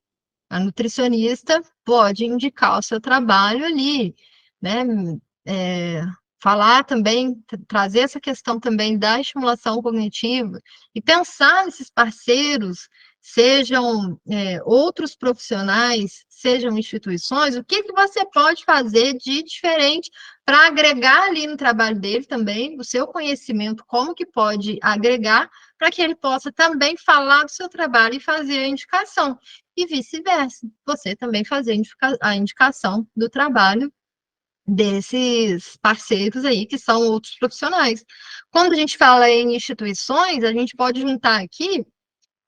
A nutricionista pode indicar o seu trabalho ali, né? É, falar também, trazer essa questão também da estimulação cognitiva e pensar nesses parceiros, sejam outros profissionais, sejam instituições, o que que você pode fazer de diferente para agregar ali no trabalho dele também, o seu conhecimento, como que pode agregar, para que ele possa também falar do seu trabalho e fazer a indicação e vice-versa. Você também fazer a indicação do trabalho desses parceiros aí, que são outros profissionais. Quando a gente fala em instituições, a gente pode juntar aqui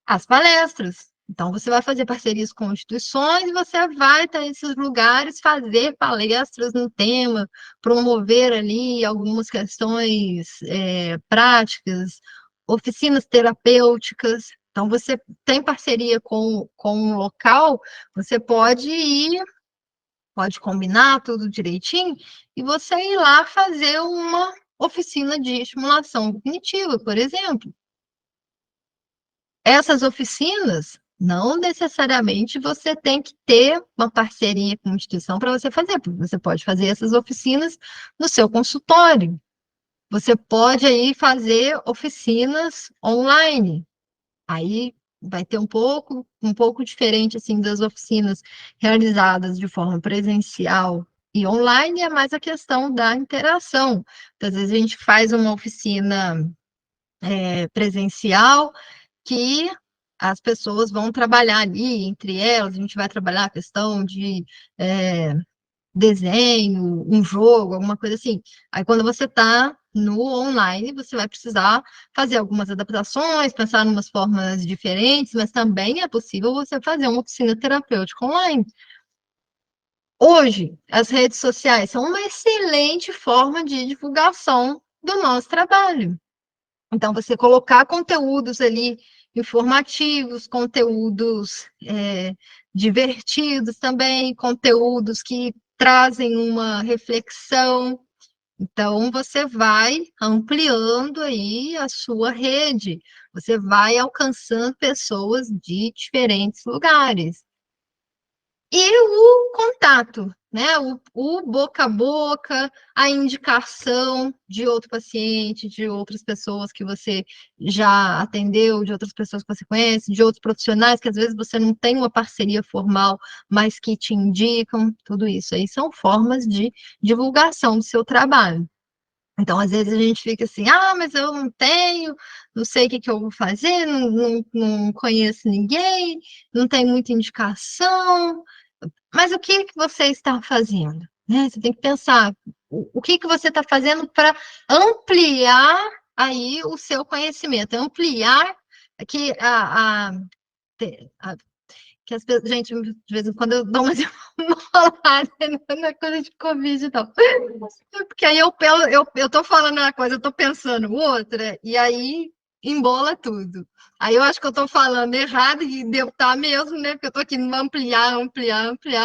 as palestras. Então, você vai fazer parcerias com instituições e você vai estar nesses lugares, fazer palestras no tema, promover ali algumas questões práticas, oficinas terapêuticas. Então, você tem parceria com um local, você pode combinar tudo direitinho e você ir lá fazer uma oficina de estimulação cognitiva, por exemplo. Essas oficinas, não necessariamente você tem que ter uma parceria com uma instituição para você fazer, porque você pode fazer essas oficinas no seu consultório. Você pode aí fazer oficinas online. Aí vai ter um pouco diferente assim das oficinas realizadas de forma presencial e online, é mais a questão da interação. Então, às vezes a gente faz uma oficina presencial que as pessoas vão trabalhar ali entre elas, a gente vai trabalhar a questão de desenho, um jogo, alguma coisa assim. Aí, quando você está no online, você vai precisar fazer algumas adaptações, pensar em umas formas diferentes, mas também é possível você fazer uma oficina terapêutica online. Hoje, as redes sociais são uma excelente forma de divulgação do nosso trabalho. Então, você colocar conteúdos ali informativos, conteúdos divertidos também, conteúdos que trazem uma reflexão. Então, você vai ampliando aí a sua rede, você vai alcançando pessoas de diferentes lugares. E o contato, né? O boca a boca, a indicação de outro paciente, de outras pessoas que você já atendeu, de outras pessoas que você conhece, de outros profissionais que às vezes você não tem uma parceria formal, mas que te indicam, tudo isso aí são formas de divulgação do seu trabalho. Então, às vezes a gente fica assim, mas eu não tenho, não sei o que que eu vou fazer, não conheço ninguém, não tem muita indicação, mas o que que você está fazendo? Né? Você tem que pensar o que que você está fazendo para ampliar aí o seu conhecimento, ampliar que a que as pessoas, gente, de vez em quando eu dou umas enroladas na coisa de Covid e tal. Porque aí eu tô falando uma coisa, eu tô pensando outra, e aí embola tudo. Aí eu acho que eu tô falando errado e devo estar mesmo, né? Porque eu tô aqui no ampliar,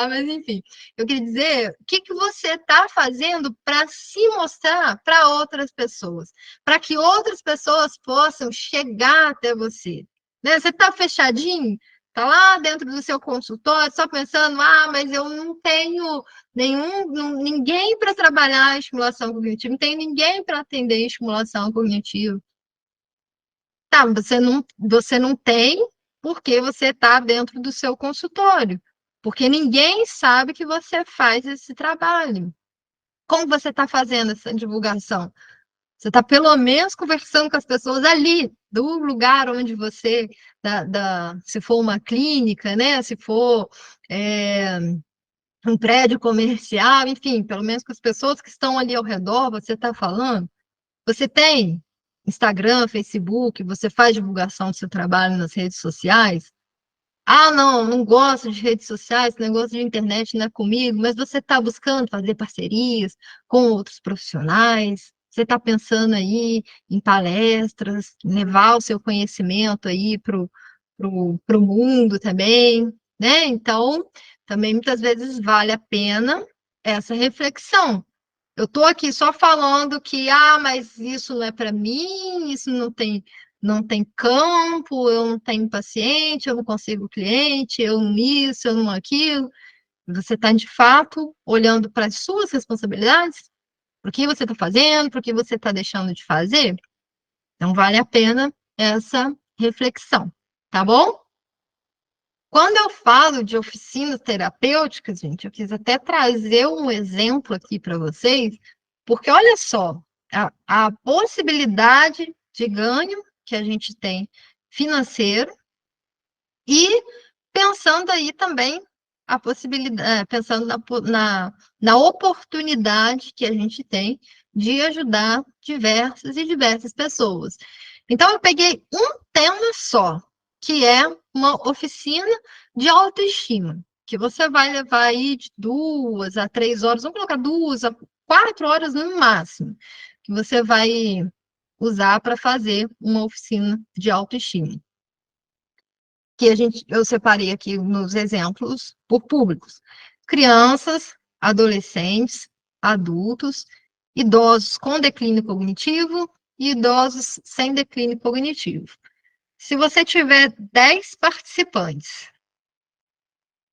mas enfim. Eu queria dizer, o que que você está fazendo para se mostrar para outras pessoas? Para que outras pessoas possam chegar até você. Né? Você está fechadinho? Está lá dentro do seu consultório, só pensando, mas eu não tenho ninguém para trabalhar a estimulação cognitiva, não tem ninguém para atender a estimulação cognitiva. Tá, você não tem porque você está dentro do seu consultório, porque ninguém sabe que você faz esse trabalho. Como você está fazendo essa divulgação? Você está pelo menos conversando com as pessoas ali, do lugar onde você, se for uma clínica, né? Se for é, um prédio comercial, enfim, pelo menos com as pessoas que estão ali ao redor, você está falando. Você tem Instagram, Facebook, você faz divulgação do seu trabalho nas redes sociais. Ah, não, não gosto de redes sociais, negócio de internet não é comigo, mas você está buscando fazer parcerias com outros profissionais, você está pensando aí em palestras, levar o seu conhecimento aí pro mundo também, né? Então, também muitas vezes vale a pena essa reflexão. Eu estou aqui só falando que, mas isso não é para mim, isso não tem campo, eu não tenho paciente, eu não consigo cliente, eu não isso, eu não aquilo. Você está, de fato, olhando para as suas responsabilidades, para o que você está fazendo, para o que você está deixando de fazer. Então, vale a pena essa reflexão, tá bom? Quando eu falo de oficinas terapêuticas, gente, eu quis até trazer um exemplo aqui para vocês, porque olha só, a possibilidade de ganho que a gente tem financeiro e pensando aí também a possibilidade, pensando na oportunidade que a gente tem de ajudar diversas e diversas pessoas. Então, eu peguei um tema só, que é uma oficina de autoestima, que você vai levar aí de 2 a 3 horas, vamos colocar 2 a 4 horas no máximo, que você vai usar para fazer uma oficina de autoestima que eu separei aqui nos exemplos por públicos: crianças, adolescentes, adultos, idosos com declínio cognitivo e idosos sem declínio cognitivo. Se você tiver 10 participantes,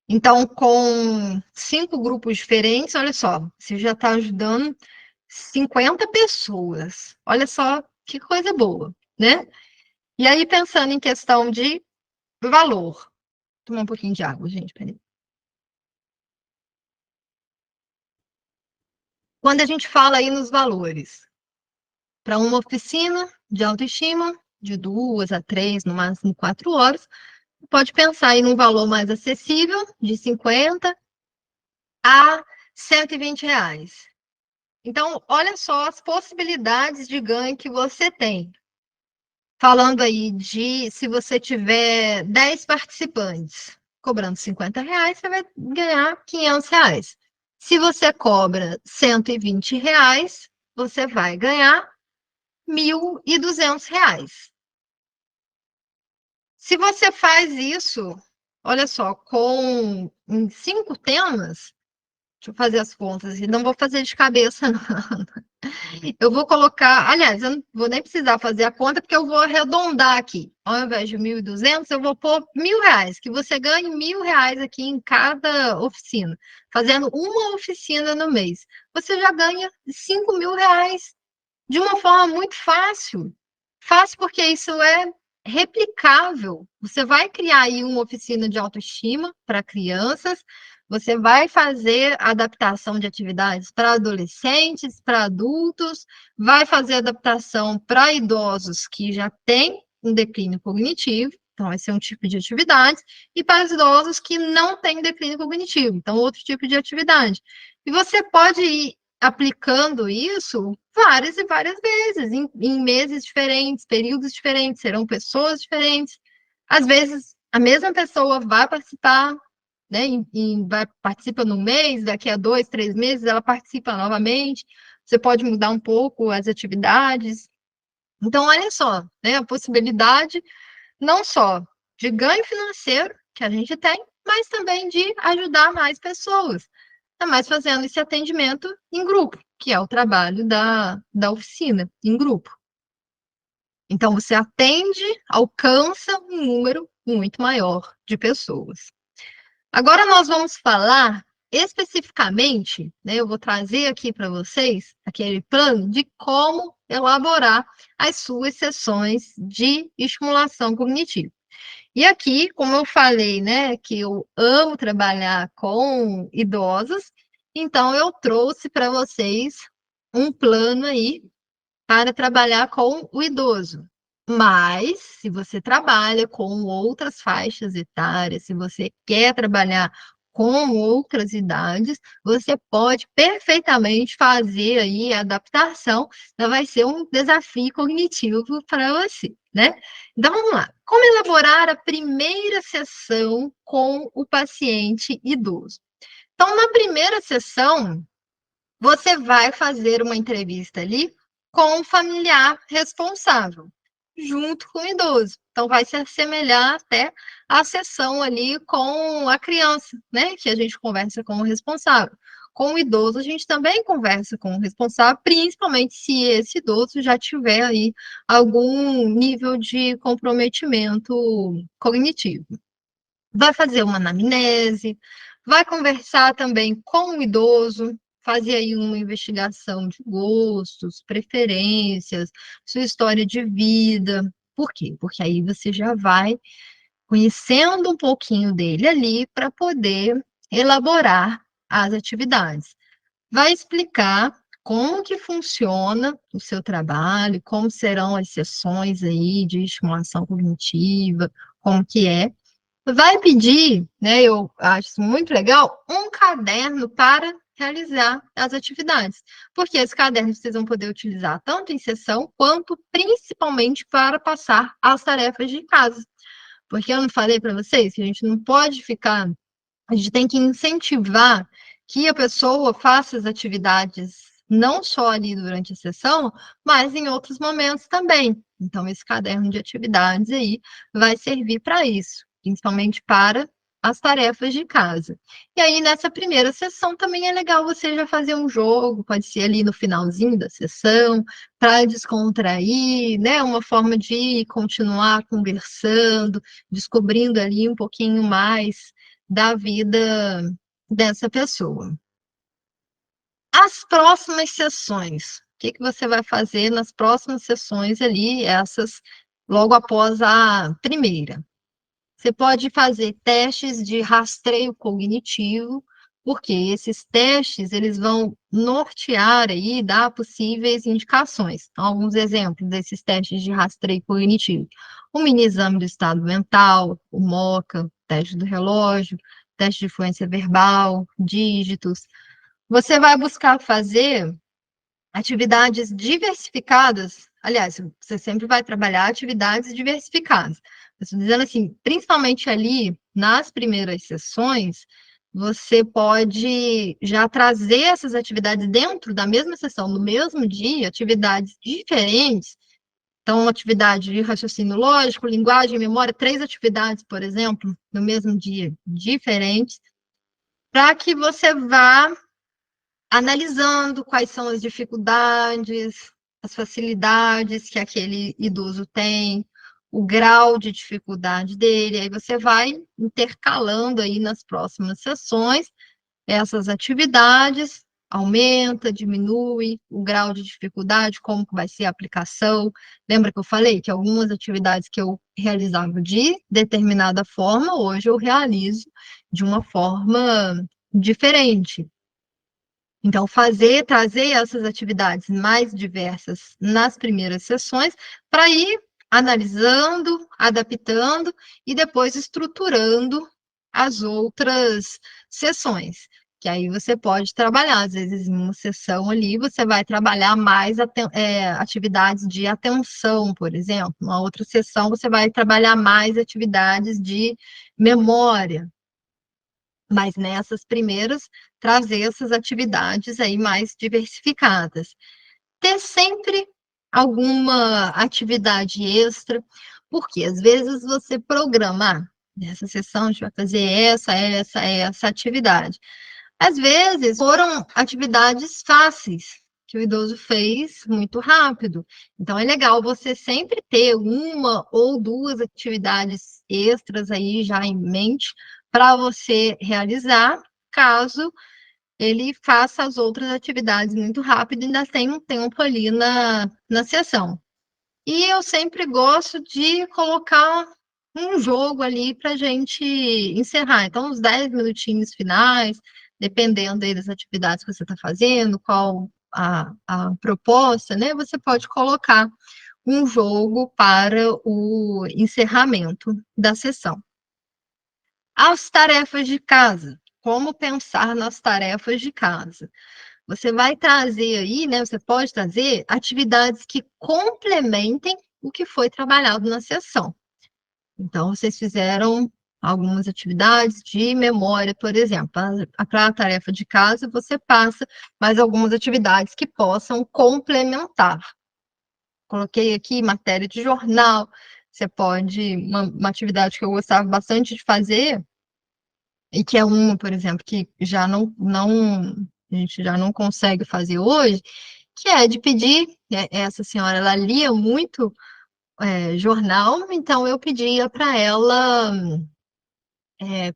então com 5 grupos diferentes, olha só, você já está ajudando 50 pessoas. Olha só que coisa boa, né? E aí, pensando em questão de valor, tomar um pouquinho de água, gente, peraí. Quando a gente fala aí nos valores, para uma oficina de autoestima, de 2 a 3, no máximo 4 horas, pode pensar aí num valor mais acessível, de 50 a R$ 120. Então, olha só as possibilidades de ganho que você tem. Falando aí de se você tiver 10 participantes cobrando R$ 50, você vai ganhar R$ 500. Se você cobra R$ 120, você vai ganhar R$ 1.200. Se você faz isso, olha só, em 5 temas, deixa eu fazer as contas, e não vou fazer de cabeça, não. Eu vou colocar, aliás, eu não vou nem precisar fazer a conta, porque eu vou arredondar aqui. Ao invés de 1.200, eu vou pôr R$ 1.000, que você ganhe R$ 1.000 aqui em cada oficina, fazendo uma oficina no mês. Você já ganha R$ 5.000 de uma forma muito fácil. Fácil porque isso é replicável. Você vai criar aí uma oficina de autoestima para crianças, você vai fazer adaptação de atividades para adolescentes, para adultos, vai fazer adaptação para idosos que já têm um declínio cognitivo, então vai ser um tipo de atividade, e para os idosos que não têm declínio cognitivo, então outro tipo de atividade. E você pode ir aplicando isso várias e várias vezes, em meses diferentes, períodos diferentes, serão pessoas diferentes. Às vezes, a mesma pessoa vai participar, né? Participa no mês, daqui a 2, 3 meses ela participa novamente. Você pode mudar um pouco as atividades. Então, olha só, né? A possibilidade não só de ganho financeiro que a gente tem, mas também de ajudar mais pessoas. Ainda mais fazendo esse atendimento em grupo, que é o trabalho da oficina, em grupo. Então, você atende, alcança um número muito maior de pessoas. Agora, nós vamos falar especificamente, né, eu vou trazer aqui para vocês aquele plano de como elaborar as suas sessões de estimulação cognitiva. E aqui, como eu falei, né, que eu amo trabalhar com idosos, então eu trouxe para vocês um plano aí para trabalhar com o idoso. Mas, se você trabalha com outras faixas etárias, se você quer trabalhar com outras idades, você pode perfeitamente fazer aí a adaptação, então vai ser um desafio cognitivo para você, né? Então vamos lá. Como elaborar a primeira sessão com o paciente idoso? Então, na primeira sessão, você vai fazer uma entrevista ali com o familiar responsável, junto com o idoso. Então, vai se assemelhar até à sessão ali com a criança, né? Que a gente conversa com o responsável. Com o idoso, a gente também conversa com o responsável, principalmente se esse idoso já tiver aí algum nível de comprometimento cognitivo. Vai fazer uma anamnese, vai conversar também com o idoso, fazer aí uma investigação de gostos, preferências, sua história de vida. Por quê? Porque aí você já vai conhecendo um pouquinho dele ali para poder elaborar as atividades. Vai explicar como que funciona o seu trabalho, como serão as sessões aí de estimulação cognitiva, como que é. Vai pedir, né, eu acho isso muito legal, um caderno para realizar as atividades, porque esse caderno vocês vão poder utilizar tanto em sessão, quanto principalmente para passar as tarefas de casa. Porque eu não falei para vocês que a gente não pode ficar, a gente tem que incentivar que a pessoa faça as atividades não só ali durante a sessão, mas em outros momentos também. Então, esse caderno de atividades aí vai servir para isso, principalmente para as tarefas de casa. E aí, nessa primeira sessão, também é legal você já fazer um jogo, pode ser ali no finalzinho da sessão, para descontrair, né? Uma forma de continuar conversando, descobrindo ali um pouquinho mais da vida dessa pessoa. As próximas sessões, o que que você vai fazer nas próximas sessões ali, essas logo após a primeira? Você pode fazer testes de rastreio cognitivo, porque esses testes eles vão nortear aí, dar possíveis indicações. Então, alguns exemplos desses testes de rastreio cognitivo: o mini exame do estado mental, o MoCA, teste do relógio, teste de fluência verbal, dígitos. Você vai buscar fazer atividades diversificadas. Aliás, você sempre vai trabalhar atividades diversificadas. Estou dizendo assim, principalmente ali nas primeiras sessões, você pode já trazer essas atividades dentro da mesma sessão, no mesmo dia, atividades diferentes. Então, atividade de raciocínio lógico, linguagem, memória, 3 atividades, por exemplo, no mesmo dia, diferentes, para que você vá analisando quais são as dificuldades, as facilidades que aquele idoso tem, o grau de dificuldade dele, aí você vai intercalando aí nas próximas sessões essas atividades, aumenta, diminui o grau de dificuldade, como que vai ser a aplicação. Lembra que eu falei que algumas atividades que eu realizava de determinada forma, hoje eu realizo de uma forma diferente. Então, trazer essas atividades mais diversas nas primeiras sessões, para ir analisando, adaptando e depois estruturando as outras sessões. Que aí você pode trabalhar, às vezes, em uma sessão ali, você vai trabalhar mais atividades de atenção, por exemplo. Na outra sessão, você vai trabalhar mais atividades de memória, mas nessas primeiras, trazer essas atividades aí mais diversificadas. Ter sempre alguma atividade extra, porque às vezes você programa, nessa sessão a gente vai fazer essa atividade. Às vezes foram atividades fáceis, que o idoso fez muito rápido. Então é legal você sempre ter uma ou duas atividades extras aí já em mente para você realizar, caso ele faça as outras atividades muito rápido e ainda tem um tempo ali na sessão. E eu sempre gosto de colocar um jogo ali para a gente encerrar. Então, uns 10 minutinhos finais, dependendo aí das atividades que você está fazendo, qual a proposta, né, você pode colocar um jogo para o encerramento da sessão. As tarefas de casa. Como pensar nas tarefas de casa? Você vai trazer aí, né? Você pode trazer atividades que complementem o que foi trabalhado na sessão. Então, vocês fizeram algumas atividades de memória, por exemplo. Para a tarefa de casa, você passa mais algumas atividades que possam complementar. Coloquei aqui matéria de jornal. Você pode, uma atividade que eu gostava bastante de fazer, e que é uma, por exemplo, que já a gente já não consegue fazer hoje, que é de pedir, essa senhora, ela lia muito jornal, então eu pedia para ela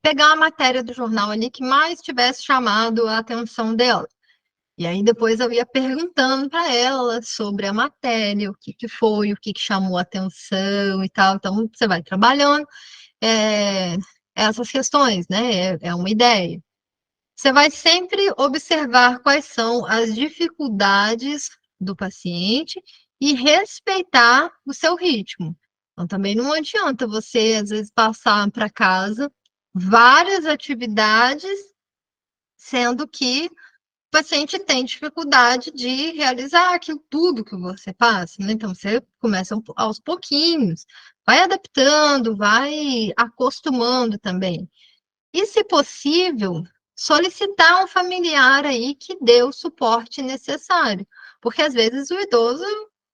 pegar a matéria do jornal ali que mais tivesse chamado a atenção dela. E aí depois eu ia perguntando para ela sobre a matéria, o que que foi, o que que chamou a atenção e tal. Então você vai trabalhando é, essas questões, né? É uma ideia. Você vai sempre observar quais são as dificuldades do paciente e respeitar o seu ritmo. Então, também não adianta você, às vezes, passar para casa várias atividades, sendo que o paciente tem dificuldade de realizar aquilo tudo que você passa, né? Então, você começa aos pouquinhos, vai adaptando, vai acostumando também. E, se possível, solicitar um familiar aí que dê o suporte necessário, porque às vezes o idoso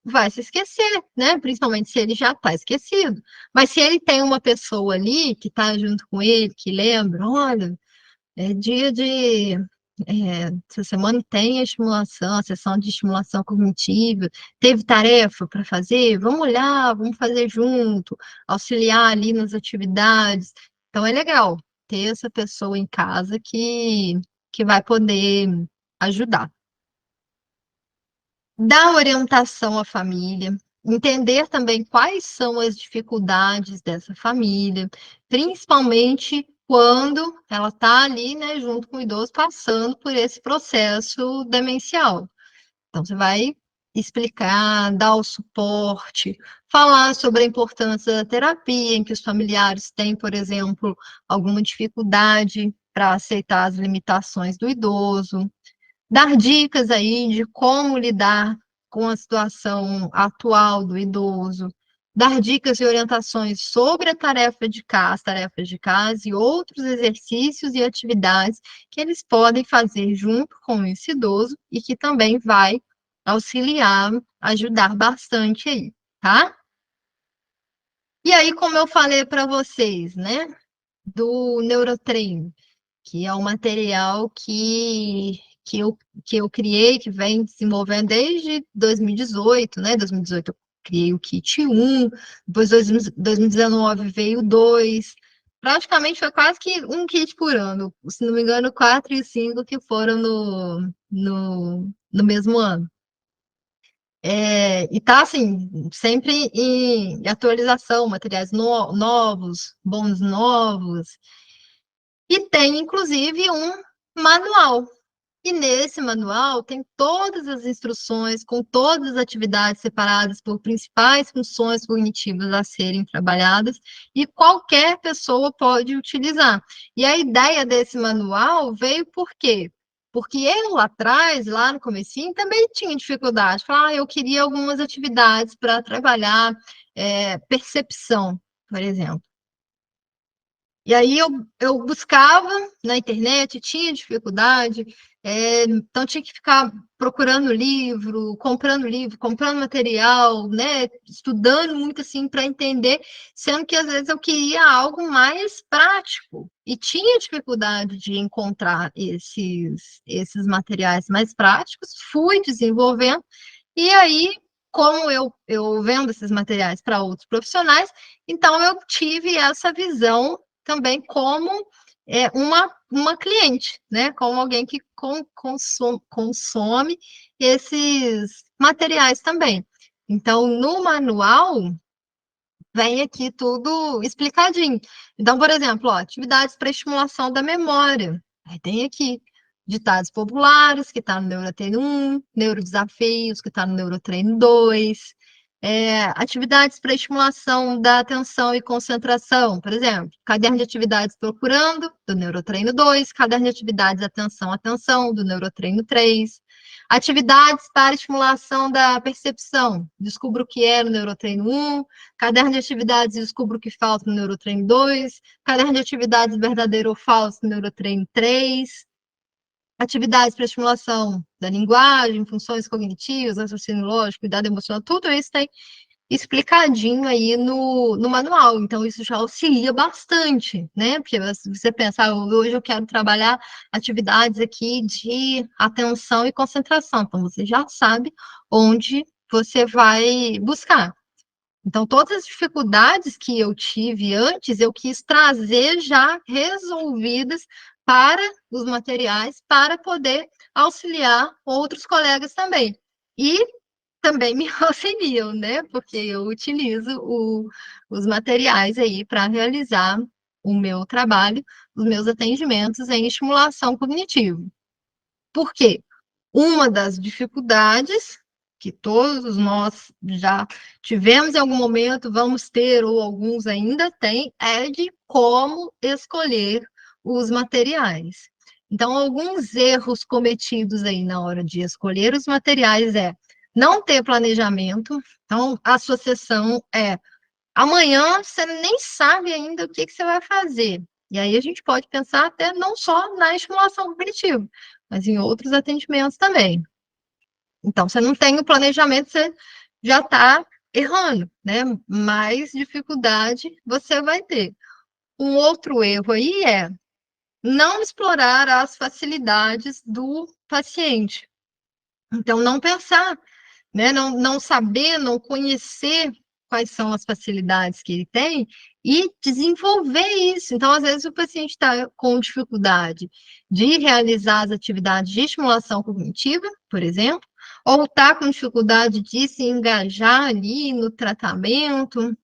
vai se esquecer, né? Principalmente se ele já está esquecido. Mas se ele tem uma pessoa ali que está junto com ele, que lembra, olha, é dia de. Essa semana tem a estimulação, a sessão de estimulação cognitiva, teve tarefa para fazer? Vamos olhar, vamos fazer junto, auxiliar ali nas atividades. Então é legal ter essa pessoa em casa que vai poder ajudar. Dar orientação à família, entender também quais são as dificuldades dessa família, principalmente quando ela está ali, né, junto com o idoso, passando por esse processo demencial. Então, você vai explicar, dar o suporte, falar sobre a importância da terapia, em que os familiares têm, por exemplo, alguma dificuldade para aceitar as limitações do idoso, dar dicas aí de como lidar com a situação atual do idoso, dar dicas e orientações sobre a tarefa de casa, as tarefas de casa e outros exercícios e atividades que eles podem fazer junto com esse idoso e que também vai auxiliar, ajudar bastante aí, tá? E aí, como eu falei para vocês, né, do Neurotreino, que é um material que eu criei, que vem desenvolvendo desde 2018, né? 2018 eu criei o kit 1, depois 2019 veio o 2, praticamente foi quase que um kit por ano, se não me engano, 4 e 5 que foram no mesmo ano. E tá assim, sempre em atualização, materiais novos, bons novos, e tem inclusive um manual. E nesse manual tem todas as instruções, com todas as atividades separadas por principais funções cognitivas a serem trabalhadas, e qualquer pessoa pode utilizar. E a ideia desse manual veio por quê? Porque eu lá atrás, lá no comecinho, também tinha dificuldade. Falar, eu queria algumas atividades para trabalhar percepção, por exemplo. E aí eu buscava na internet, tinha dificuldade, então tinha que ficar procurando livro, comprando material, né, estudando muito assim para entender, sendo que às vezes eu queria algo mais prático e tinha dificuldade de encontrar esses materiais mais práticos, fui desenvolvendo, e aí, como eu vendo esses materiais para outros profissionais, então eu tive essa visão também como uma cliente, né? Como alguém que consome esses materiais também. Então, no manual, vem aqui tudo explicadinho. Então, por exemplo, ó, atividades para estimulação da memória. Aí tem aqui Ditados populares, que está no Neurotreino 1, Neurodesafios, que está no Neurotreino 2, atividades para estimulação da atenção e concentração, por exemplo, caderno de atividades procurando, do Neurotreino 2, caderno de atividades atenção, atenção, do Neurotreino 3, atividades para estimulação da percepção, descubro o que é no Neurotreino 1, caderno de atividades descubro o que falta no Neurotreino 2, caderno de atividades verdadeiro ou falso no Neurotreino 3, atividades para estimulação da linguagem, funções cognitivas, raciocínio lógico, cuidado emocional, tudo isso tem explicadinho aí no manual. Então, isso já auxilia bastante, né? Porque você pensa, hoje eu quero trabalhar atividades aqui de atenção e concentração. Então, você já sabe onde você vai buscar. Então, todas as dificuldades que eu tive antes, eu quis trazer já resolvidas para os materiais, para poder auxiliar outros colegas também. E também me auxiliam, né? Porque eu utilizo os materiais aí para realizar o meu trabalho, os meus atendimentos em estimulação cognitiva. Por quê? Uma das dificuldades que todos nós já tivemos em algum momento, vamos ter, ou alguns ainda têm, é de como escolher os materiais. Então, alguns erros cometidos aí na hora de escolher os materiais é não ter planejamento. Então, a sua sessão é amanhã, você nem sabe ainda o que você vai fazer. E aí a gente pode pensar até não só na estimulação cognitiva, mas em outros atendimentos também. Então, você não tem o planejamento, você já está errando, né? Mais dificuldade você vai ter. Um outro erro aí é não explorar as facilidades do paciente. Então, não pensar, né? Não saber, não conhecer quais são as facilidades que ele tem e desenvolver isso. Então, às vezes, o paciente está com dificuldade de realizar as atividades de estimulação cognitiva, por exemplo, ou está com dificuldade de se engajar ali no tratamento,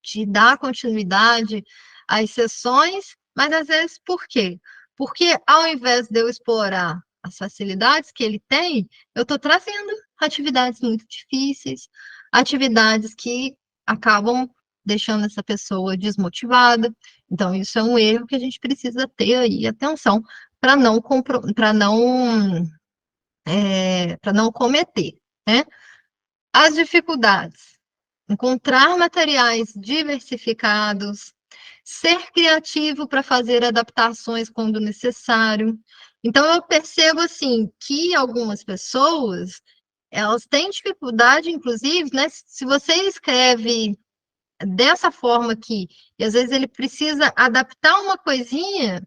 de dar continuidade às sessões, mas às vezes por quê? Porque ao invés de eu explorar as facilidades que ele tem, eu estou trazendo atividades muito difíceis, atividades que acabam deixando essa pessoa desmotivada. Então, isso é um erro que a gente precisa ter aí atenção para não cometer, né? As dificuldades. Encontrar materiais diversificados, ser criativo para fazer adaptações quando necessário. Então, eu percebo, assim, que algumas pessoas, elas têm dificuldade, inclusive, né? Se você escreve dessa forma aqui, e às vezes ele precisa adaptar uma coisinha,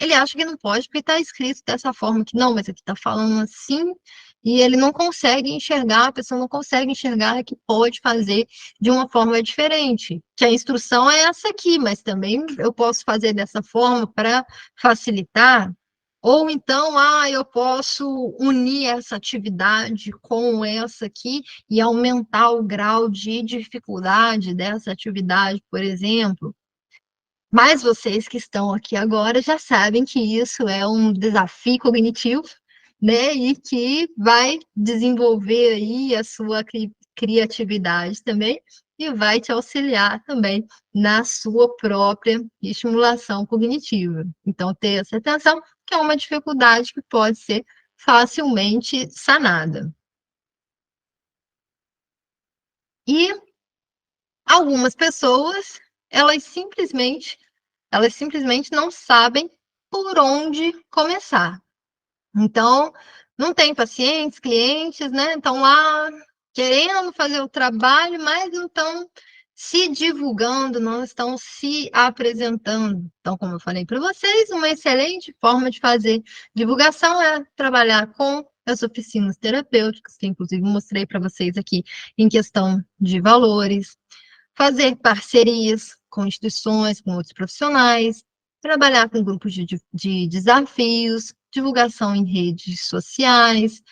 ele acha que não pode, porque está escrito dessa forma que não, mas aqui está falando assim, e ele não consegue enxergar, a pessoa não consegue enxergar que pode fazer de uma forma diferente. Que a instrução é essa aqui, mas também eu posso fazer dessa forma para facilitar. Ou então, eu posso unir essa atividade com essa aqui e aumentar o grau de dificuldade dessa atividade, por exemplo. Mas vocês que estão aqui agora já sabem que isso é um desafio cognitivo, né? E que vai desenvolver aí a sua criatividade também e vai te auxiliar também na sua própria estimulação cognitiva. Então, ter essa atenção, que é uma dificuldade que pode ser facilmente sanada. E algumas pessoas, elas simplesmente não sabem por onde começar. Então, não tem pacientes, clientes, né? Estão lá querendo fazer o trabalho, mas não estão se divulgando, não estão se apresentando. Então, como eu falei para vocês, uma excelente forma de fazer divulgação é trabalhar com as oficinas terapêuticas, que inclusive mostrei para vocês aqui em questão de valores, fazer parcerias com instituições, com outros profissionais, trabalhar com grupos de desafios, divulgação em redes sociais,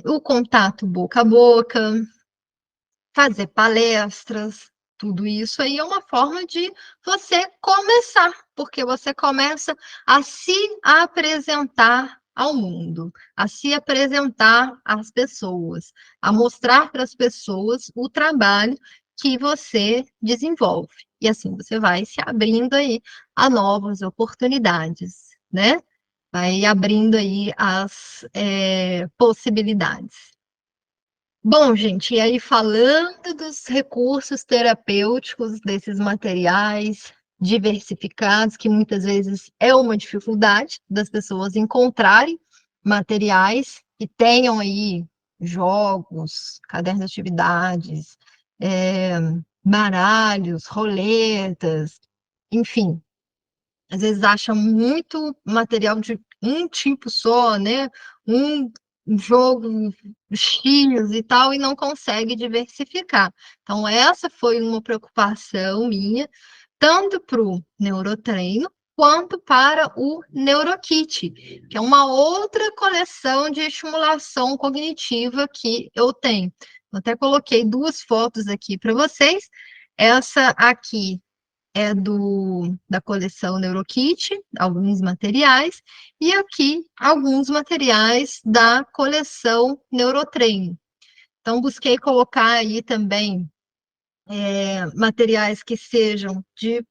o contato boca a boca, fazer palestras, tudo isso aí é uma forma de você começar, porque você começa a se apresentar ao mundo, a se apresentar às pessoas, a mostrar para as pessoas o trabalho que você desenvolve. E assim você vai se abrindo aí a novas oportunidades, né? Vai abrindo aí as possibilidades. Bom, gente, e aí falando dos recursos terapêuticos, desses materiais diversificados, que muitas vezes é uma dificuldade das pessoas encontrarem materiais que tenham aí jogos, cadernos de atividades, é, baralhos, roletas, enfim, às vezes acham muito material de um tipo só, né? Um jogo X e tal, e não consegue diversificar. Então, essa foi uma preocupação minha, tanto para o neurotreino, quanto para o NeuroKit, que é uma outra coleção de estimulação cognitiva que eu tenho. Eu até coloquei duas fotos aqui para vocês. Essa aqui é da coleção NeuroKit, alguns materiais, e aqui alguns materiais da coleção Neurotreino. Então, busquei colocar aí também materiais que sejam de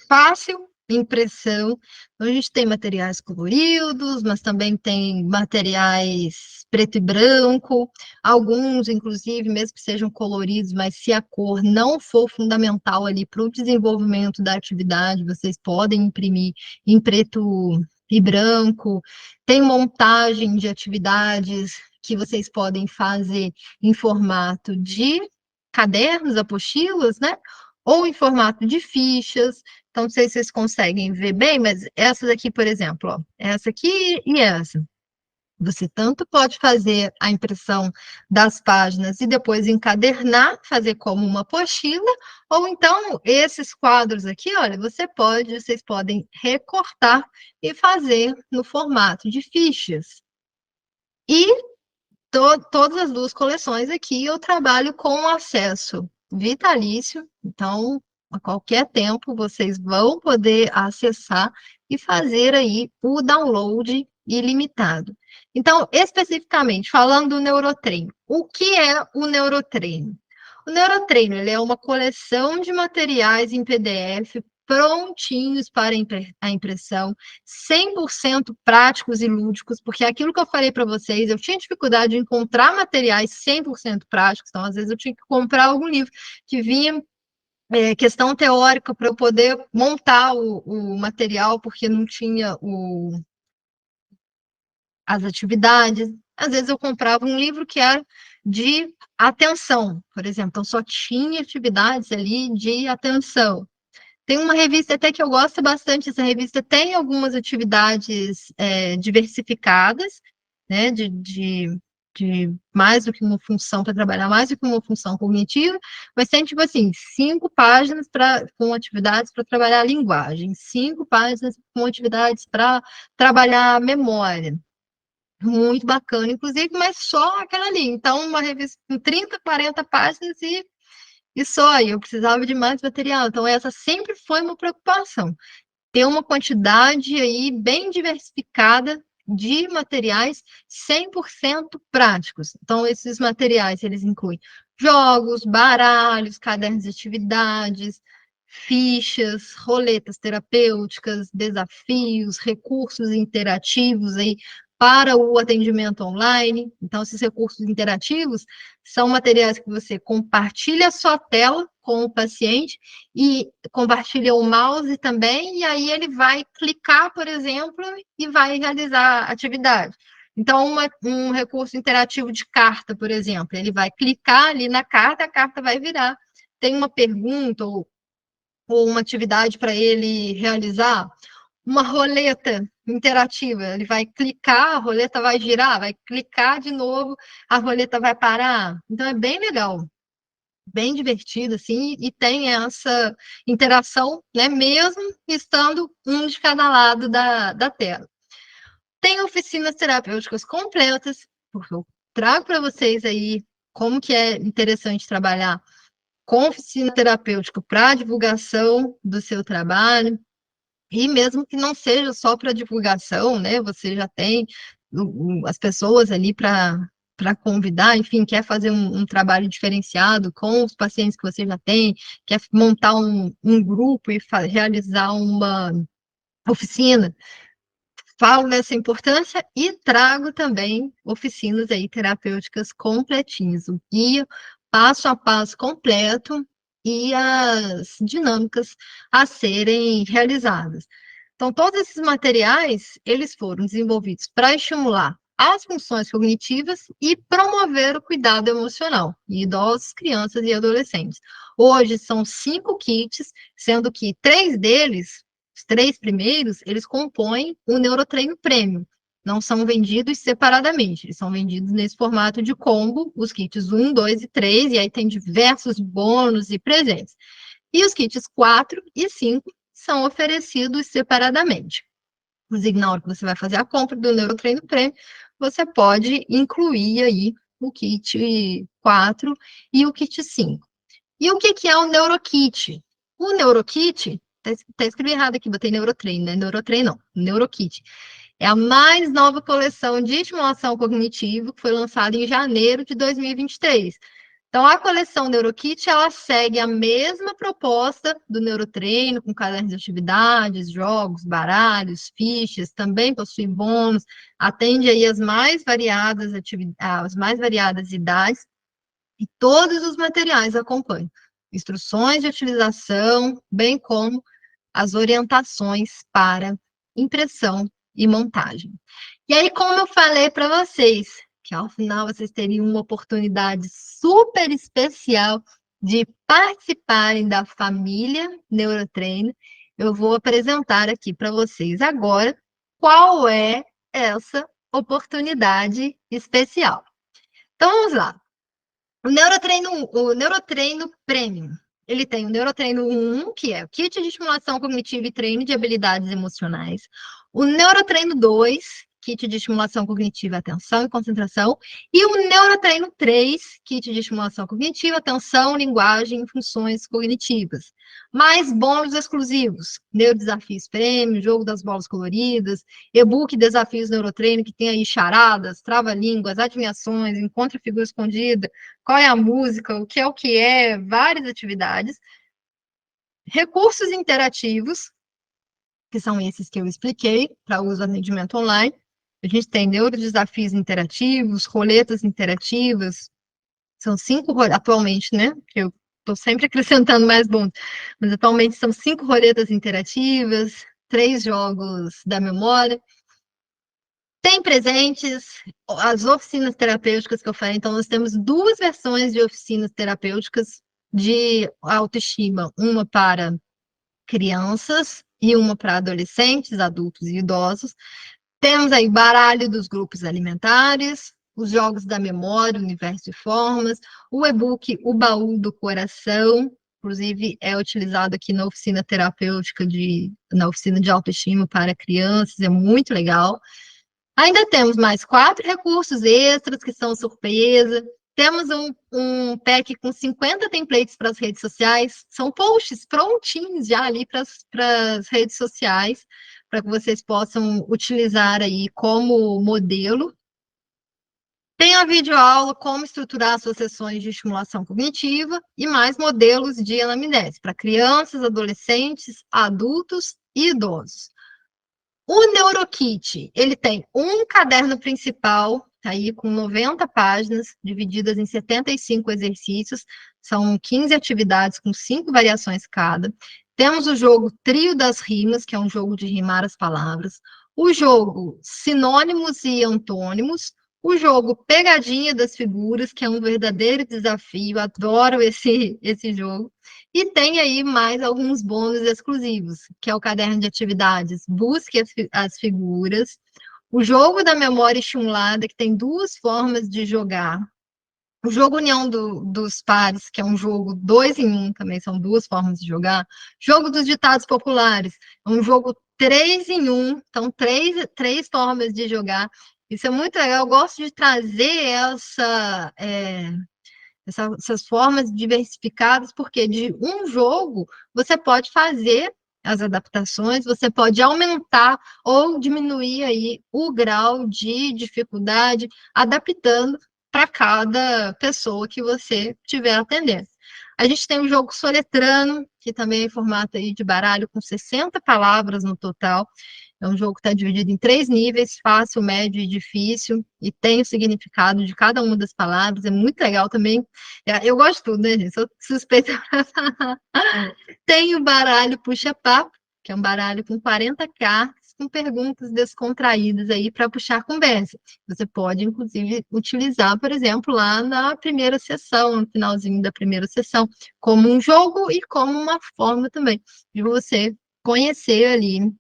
fácil impressão. Então, a gente tem materiais coloridos, mas também tem materiais preto e branco, alguns, inclusive, mesmo que sejam coloridos, mas se a cor não for fundamental ali para o desenvolvimento da atividade, vocês podem imprimir em preto e branco. Tem montagem de atividades que vocês podem fazer em formato de cadernos, apostilas, né? Ou em formato de fichas. Então, não sei se vocês conseguem ver bem, mas essas aqui, por exemplo, ó, essa aqui e essa. Você tanto pode fazer a impressão das páginas e depois encadernar, fazer como uma apostila, ou então esses quadros aqui, olha, vocês podem recortar e fazer no formato de fichas. E todas as duas coleções aqui eu trabalho com acesso vitalício, então a qualquer tempo vocês vão poder acessar e fazer aí o download ilimitado. Então, especificamente falando do Neurotreino, o que é o Neurotreino? O Neurotreino, ele é uma coleção de materiais em PDF prontinhos para a impressão, 100% práticos e lúdicos, porque aquilo que eu falei para vocês, eu tinha dificuldade de encontrar materiais 100% práticos, então às vezes eu tinha que comprar algum livro que vinha questão teórica para eu poder montar o material, porque não tinha as atividades. Às vezes eu comprava um livro que era de atenção, por exemplo, então só tinha atividades ali de atenção. Tem uma revista até que eu gosto bastante, essa revista tem algumas atividades diversificadas, né, de mais do que uma função, para trabalhar mais do que uma função cognitiva, mas tem, tipo assim, 5 páginas com atividades para trabalhar a linguagem, 5 páginas com atividades para trabalhar a memória. Muito bacana, inclusive, mas só aquela ali. Então, uma revista com 30, 40 páginas e só aí, eu precisava de mais material. Então, essa sempre foi uma preocupação. Ter uma quantidade aí bem diversificada de materiais 100% práticos. Então, esses materiais, eles incluem jogos, baralhos, cadernos de atividades, fichas, roletas terapêuticas, desafios, recursos interativos aí para o atendimento online. Então, esses recursos interativos são materiais que você compartilha a sua tela com o paciente e compartilha o mouse também, e aí ele vai clicar, por exemplo, e vai realizar a atividade. Então, um recurso interativo de carta, por exemplo, ele vai clicar ali na carta, a carta vai virar. Tem uma pergunta ou uma atividade para ele realizar, uma roleta interativa. Ele vai clicar, a roleta vai girar, vai clicar de novo, a roleta vai parar. Então, é bem legal, bem divertido, assim, e tem essa interação, né, mesmo estando um de cada lado da tela. Tem oficinas terapêuticas completas, porque eu trago para vocês aí como que é interessante trabalhar com oficina terapêutica para divulgação do seu trabalho, e mesmo que não seja só para divulgação, né? Você já tem as pessoas ali para convidar, enfim, quer fazer um trabalho diferenciado com os pacientes que você já tem, quer montar um grupo e realizar uma oficina, falo dessa importância e trago também oficinas aí terapêuticas completinhas, o guia passo a passo completo e as dinâmicas a serem realizadas. Então, todos esses materiais, eles foram desenvolvidos para estimular as funções cognitivas e promover o cuidado emocional em idosos, crianças e adolescentes. Hoje são 5 kits, sendo que 3 deles, os 3 primeiros, eles compõem o Neurotreino Premium. Não são vendidos separadamente, eles são vendidos nesse formato de combo, os kits 1, 2 e 3, e aí tem diversos bônus e presentes. E os kits 4 e 5 são oferecidos separadamente. Inclusive, na hora que você vai fazer a compra do Neurotreino Premium, você pode incluir aí o kit 4 e o kit 5. E o que é o NeuroKit? O NeuroKit, tá escrito errado aqui, botei Neurotreino, né? Neurotreino não, NeuroKit. É a mais nova coleção de estimulação cognitiva que foi lançada em janeiro de 2023. Então, a coleção NeuroKit, ela segue a mesma proposta do Neurotreino, com cadernos de atividades, jogos, baralhos, fichas, também possui bônus, atende aí as mais variadas idades, e todos os materiais acompanham instruções de utilização, bem como as orientações para impressão e montagem. E aí, como eu falei para vocês, que ao final vocês teriam uma oportunidade super especial de participarem da família Neurotreino, eu vou apresentar aqui para vocês agora qual é essa oportunidade especial. Então, vamos lá. O Neurotreino Premium, ele tem o Neurotreino 1, que é o kit de estimulação cognitiva e treino de habilidades emocionais. O Neurotreino 2, kit de estimulação cognitiva, atenção e concentração. E o Neurotreino 3, kit de estimulação cognitiva, atenção, linguagem e funções cognitivas. Mais bônus exclusivos, Neurodesafios Prêmio, Jogo das Bolas Coloridas, e-book Desafios Neurotreino, que tem aí charadas, trava-línguas, adivinhações, encontra figura escondida, qual é a música, o que é, várias atividades. Recursos interativos, que são esses que eu expliquei, para uso no atendimento online. A gente tem neurodesafios interativos, roletas interativas, são 5 atualmente, né? Eu estou sempre acrescentando mais bônus, mas atualmente são 5 roletas interativas, 3 jogos da memória. Tem presentes, as oficinas terapêuticas que eu falei, então nós temos 2 versões de oficinas terapêuticas de autoestima, uma para crianças e uma para adolescentes, adultos e idosos. Temos aí baralho dos grupos alimentares, os jogos da memória, universo de formas, o e-book O Baú do Coração, inclusive é utilizado aqui na oficina terapêutica, na oficina de autoestima para crianças, é muito legal. Ainda temos mais 4 recursos extras, que são surpresa. Temos um pack com 50 templates para as redes sociais. São posts prontinhos já ali para as redes sociais, para que vocês possam utilizar aí como modelo. Tem a videoaula como estruturar suas sessões de estimulação cognitiva e mais modelos de anamnese para crianças, adolescentes, adultos e idosos. O NeuroKit, ele tem um caderno principal, aí com 90 páginas, divididas em 75 exercícios, são 15 atividades com 5 variações cada. Temos o jogo Trio das Rimas, que é um jogo de rimar as palavras. O jogo Sinônimos e Antônimos. O jogo Pegadinha das Figuras, que é um verdadeiro desafio, adoro esse jogo. E tem aí mais alguns bônus exclusivos, que é o caderno de atividades Busque as Figuras, o jogo da memória estimulada, que tem 2 formas de jogar, o jogo União dos Pares, que é um jogo 2 em 1, também são 2 formas de jogar, jogo dos ditados populares, é um jogo 3 em 1, então 3 formas de jogar. Isso é muito legal, eu gosto de trazer essas formas diversificadas, porque de um jogo você pode fazer as adaptações, você pode aumentar ou diminuir aí o grau de dificuldade, adaptando para cada pessoa que você estiver atendendo. A gente tem o jogo Soletrano, que também é em formato aí de baralho, com 60 palavras no total. É um jogo que está dividido em 3 níveis, fácil, médio e difícil, e tem o significado de cada uma das palavras, é muito legal também. Eu gosto de tudo, né, gente? Sou suspeita para falar. Tem o baralho puxa-papo, que é um baralho com 40 cartas, com perguntas descontraídas aí para puxar conversa. Você pode, inclusive, utilizar, por exemplo, lá na primeira sessão, no finalzinho da primeira sessão, como um jogo e como uma forma também de você conhecer ali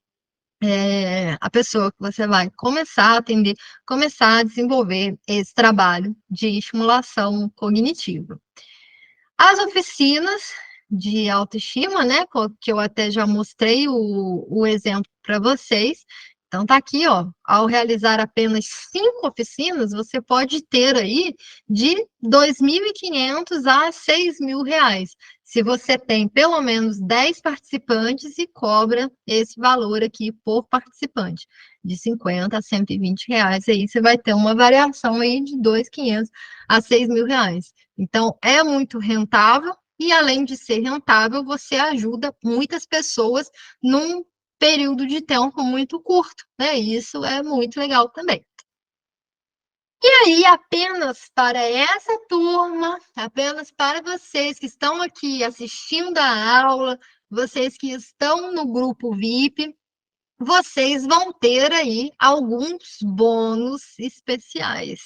a pessoa que você vai começar a atender, começar a desenvolver esse trabalho de estimulação cognitiva. As oficinas de autoestima, né, que eu até já mostrei o exemplo para vocês. Então, tá aqui, ó, ao realizar apenas 5 oficinas, você pode ter aí de 2.500 a 6.000 reais. Se você tem pelo menos 10 participantes e cobra esse valor aqui por participante, de 50 a 120 reais, aí você vai ter uma variação aí de 2.500 a 6.000 reais. Então, é muito rentável e, além de ser rentável, você ajuda muitas pessoas num período de tempo muito curto, né? Isso é muito legal também. E aí, apenas para essa turma, apenas para vocês que estão aqui assistindo a aula, vocês que estão no grupo VIP, vocês vão ter aí alguns bônus especiais.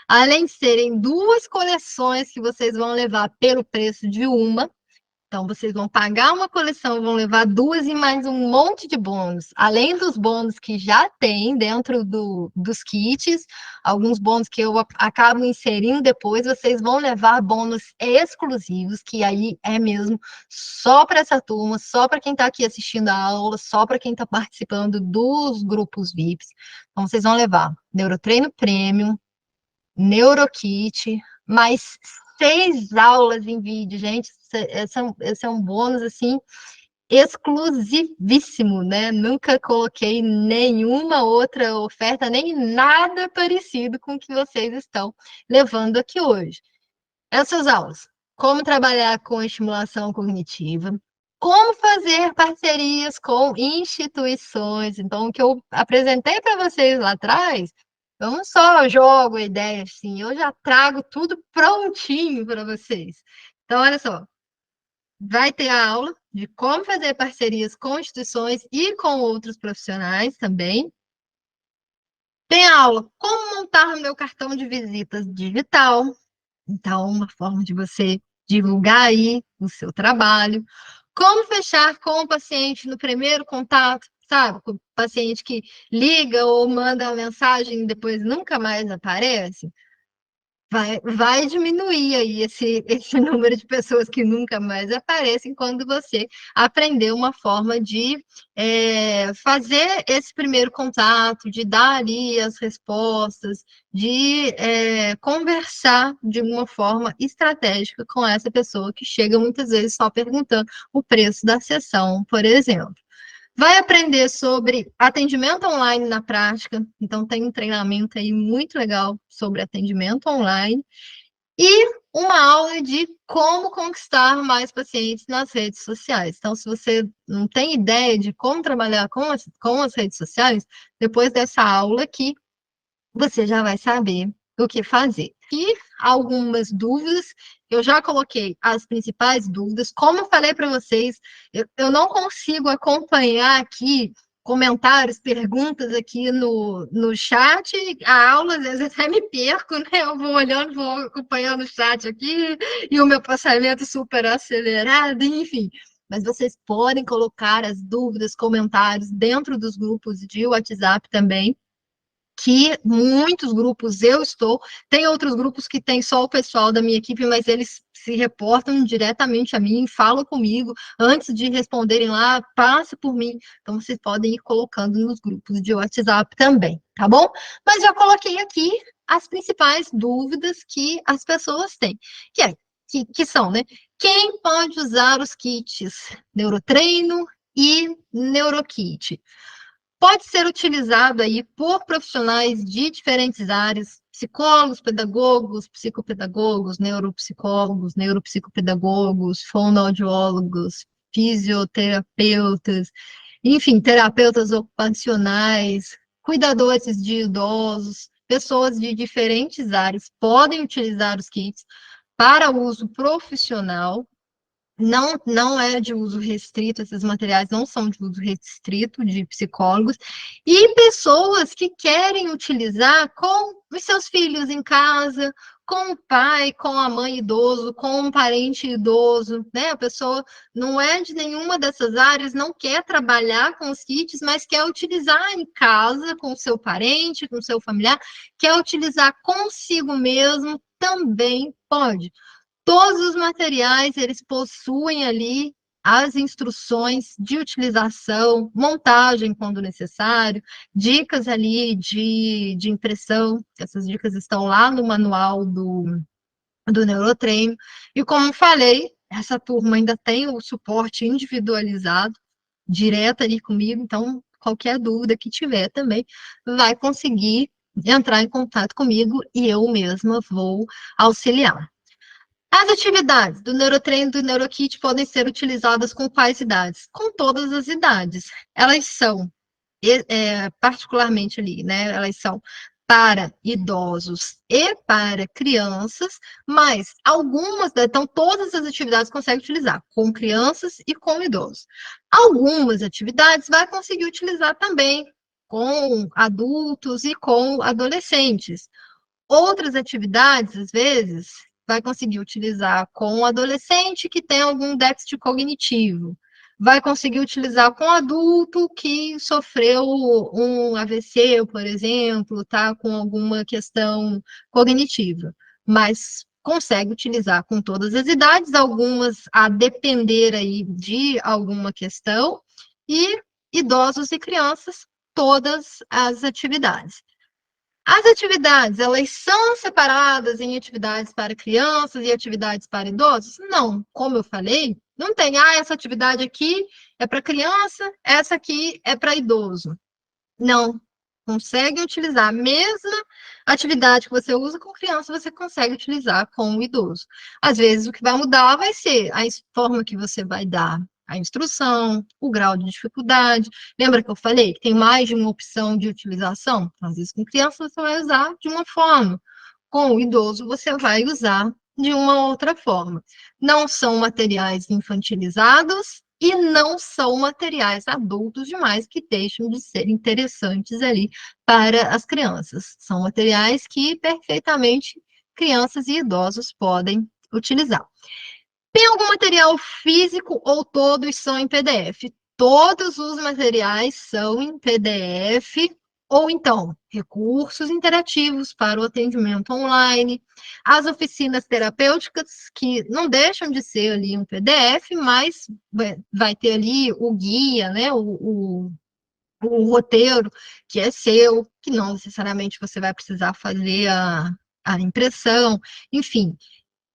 Além de serem 2 coleções que vocês vão levar pelo preço de uma, então, vocês vão pagar uma coleção, vão levar 2 e mais um monte de bônus. Além dos bônus que já tem dentro dos kits, alguns bônus que eu acabo inserindo depois, vocês vão levar bônus exclusivos, que aí é mesmo só para essa turma, só para quem está aqui assistindo a aula, só para quem está participando dos grupos VIPs. Então, vocês vão levar Neurotreino Premium, NeuroKit, mais 6 aulas em vídeo, gente. Esse é um bônus assim exclusivíssimo, né? Nunca coloquei nenhuma outra oferta, nem nada parecido com o que vocês estão levando aqui hoje. Essas aulas, como trabalhar com estimulação cognitiva, como fazer parcerias com instituições. Então, o que eu apresentei para vocês lá atrás, eu não só jogo a ideia assim, eu já trago tudo prontinho para vocês. Então, olha só, vai ter a aula de como fazer parcerias com instituições e com outros profissionais também. Tem a aula como montar o meu cartão de visitas digital. Então, uma forma de você divulgar aí o seu trabalho. Como fechar com o paciente no primeiro contato, sabe? Com o paciente que liga ou manda uma mensagem e depois nunca mais aparece. Vai diminuir aí esse número de pessoas que nunca mais aparecem quando você aprender uma forma de fazer esse primeiro contato, de dar ali as respostas, de conversar de uma forma estratégica com essa pessoa que chega muitas vezes só perguntando o preço da sessão, por exemplo. Vai aprender sobre atendimento online na prática. Então, tem um treinamento aí muito legal sobre atendimento online. E uma aula de como conquistar mais pacientes nas redes sociais. Então, se você não tem ideia de como trabalhar com as redes sociais, depois dessa aula aqui, você já vai saber o que fazer. E algumas dúvidas, eu já coloquei as principais dúvidas. Como eu falei para vocês, eu não consigo acompanhar aqui comentários, perguntas aqui no chat, a aula, às vezes até me perco, né? Eu vou olhando, vou acompanhando o chat aqui, e o meu passamento super acelerado, enfim. Mas vocês podem colocar as dúvidas, comentários dentro dos grupos de WhatsApp também, que muitos grupos eu estou, tem outros grupos que tem só o pessoal da minha equipe, mas eles se reportam diretamente a mim, falam comigo, antes de responderem lá, passa por mim. Então, vocês podem ir colocando nos grupos de WhatsApp também, tá bom? Mas já coloquei aqui as principais dúvidas que as pessoas têm, que são, né? Quem pode usar os kits Neurotreino e NeuroKit. Pode ser utilizado aí por profissionais de diferentes áreas, psicólogos, pedagogos, psicopedagogos, neuropsicólogos, neuropsicopedagogos, fonoaudiólogos, fisioterapeutas, enfim, terapeutas ocupacionais, cuidadores de idosos, pessoas de diferentes áreas podem utilizar os kits para uso profissional. Não é de uso restrito, esses materiais não são de uso restrito de psicólogos, e pessoas que querem utilizar com os seus filhos em casa, com o pai, com a mãe idoso, com um parente idoso, né? A pessoa não é de nenhuma dessas áreas, não quer trabalhar com os kits, mas quer utilizar em casa com o seu parente, com o seu familiar, quer utilizar consigo mesmo, também pode. Todos os materiais, eles possuem ali as instruções de utilização, montagem quando necessário, dicas ali de impressão, essas dicas estão lá no manual do Neurotreino, e como falei, essa turma ainda tem o suporte individualizado, direto ali comigo, então qualquer dúvida que tiver também vai conseguir entrar em contato comigo e eu mesma vou auxiliar. As atividades do Neurotreino e do NeuroKit podem ser utilizadas com quais idades? Com todas as idades. Elas são, particularmente ali, né? Elas são para idosos e para crianças, mas algumas, então todas as atividades conseguem utilizar com crianças e com idosos. Algumas atividades vai conseguir utilizar também com adultos e com adolescentes. Outras atividades, às vezes, vai conseguir utilizar com um adolescente que tem algum déficit cognitivo, vai conseguir utilizar com um adulto que sofreu um AVC, por exemplo, tá com alguma questão cognitiva, mas consegue utilizar com todas as idades, algumas a depender aí de alguma questão, e idosos e crianças, todas as atividades. As atividades, elas são separadas em atividades para crianças e atividades para idosos? Não, como eu falei, não tem, essa atividade aqui é para criança, essa aqui é para idoso. Não, consegue utilizar a mesma atividade que você usa com criança, você consegue utilizar com o idoso. Às vezes, o que vai mudar vai ser a forma que você vai dar a instrução, o grau de dificuldade. Lembra que eu falei que tem mais de uma opção de utilização? Às vezes, com criança, você vai usar de uma forma. Com o idoso, você vai usar de uma outra forma. Não são materiais infantilizados e não são materiais adultos demais que deixam de ser interessantes ali para as crianças. São materiais que perfeitamente crianças e idosos podem utilizar. Tem algum material físico ou todos são em PDF? Todos os materiais são em PDF, ou então recursos interativos para o atendimento online, as oficinas terapêuticas, que não deixam de ser ali um PDF, mas vai ter ali o guia, né, o roteiro, que é seu, que não necessariamente você vai precisar fazer a impressão, enfim.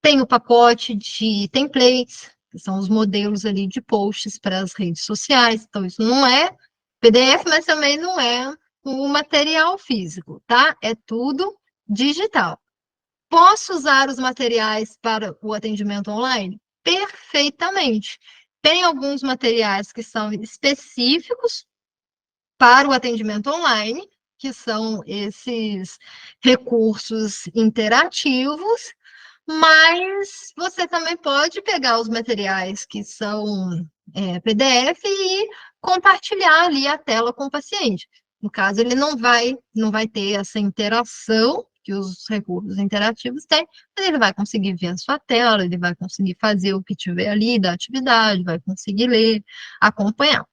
Tem o pacote de templates, que são os modelos ali de posts para as redes sociais. Então, isso não é PDF, mas também não é o material físico, tá? É tudo digital. Posso usar os materiais para o atendimento online? Perfeitamente. Tem alguns materiais que são específicos para o atendimento online, que são esses recursos interativos, mas você também pode pegar os materiais que são PDF e compartilhar ali a tela com o paciente. No caso, ele não vai ter essa interação que os recursos interativos têm, mas ele vai conseguir ver a sua tela, ele vai conseguir fazer o que tiver ali da atividade, vai conseguir ler, acompanhar.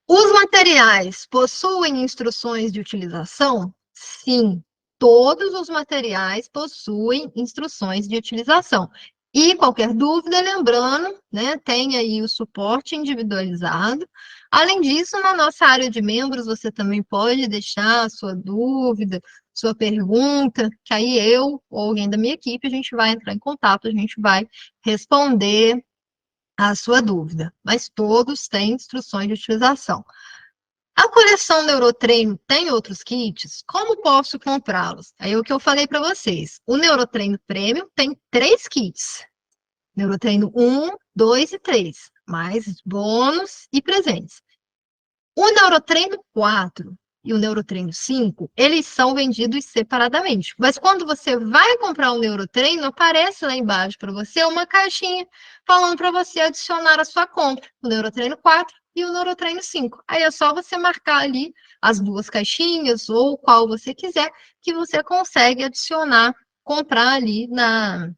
Os materiais possuem instruções de utilização? Sim, todos os materiais possuem instruções de utilização. E qualquer dúvida, lembrando, né, tem aí o suporte individualizado. Além disso, na nossa área de membros, você também pode deixar a sua dúvida, sua pergunta, que aí eu ou alguém da minha equipe, a gente vai entrar em contato, a gente vai responder a sua dúvida, mas todos têm instruções de utilização. A coleção Neurotreino tem outros kits? Como posso comprá-los? Aí o que eu falei para vocês. O Neurotreino Premium tem 3 kits. Neurotreino 1, 2 e 3, mais bônus e presentes. O Neurotreino 4 e o Neurotreino 5, eles são vendidos separadamente. Mas quando você vai comprar um Neurotreino, aparece lá embaixo para você uma caixinha falando para você adicionar a sua compra, o Neurotreino 4 e o Neurotreino 5. Aí é só você marcar ali as 2 caixinhas ou qual você quiser, que você consegue adicionar, comprar ali na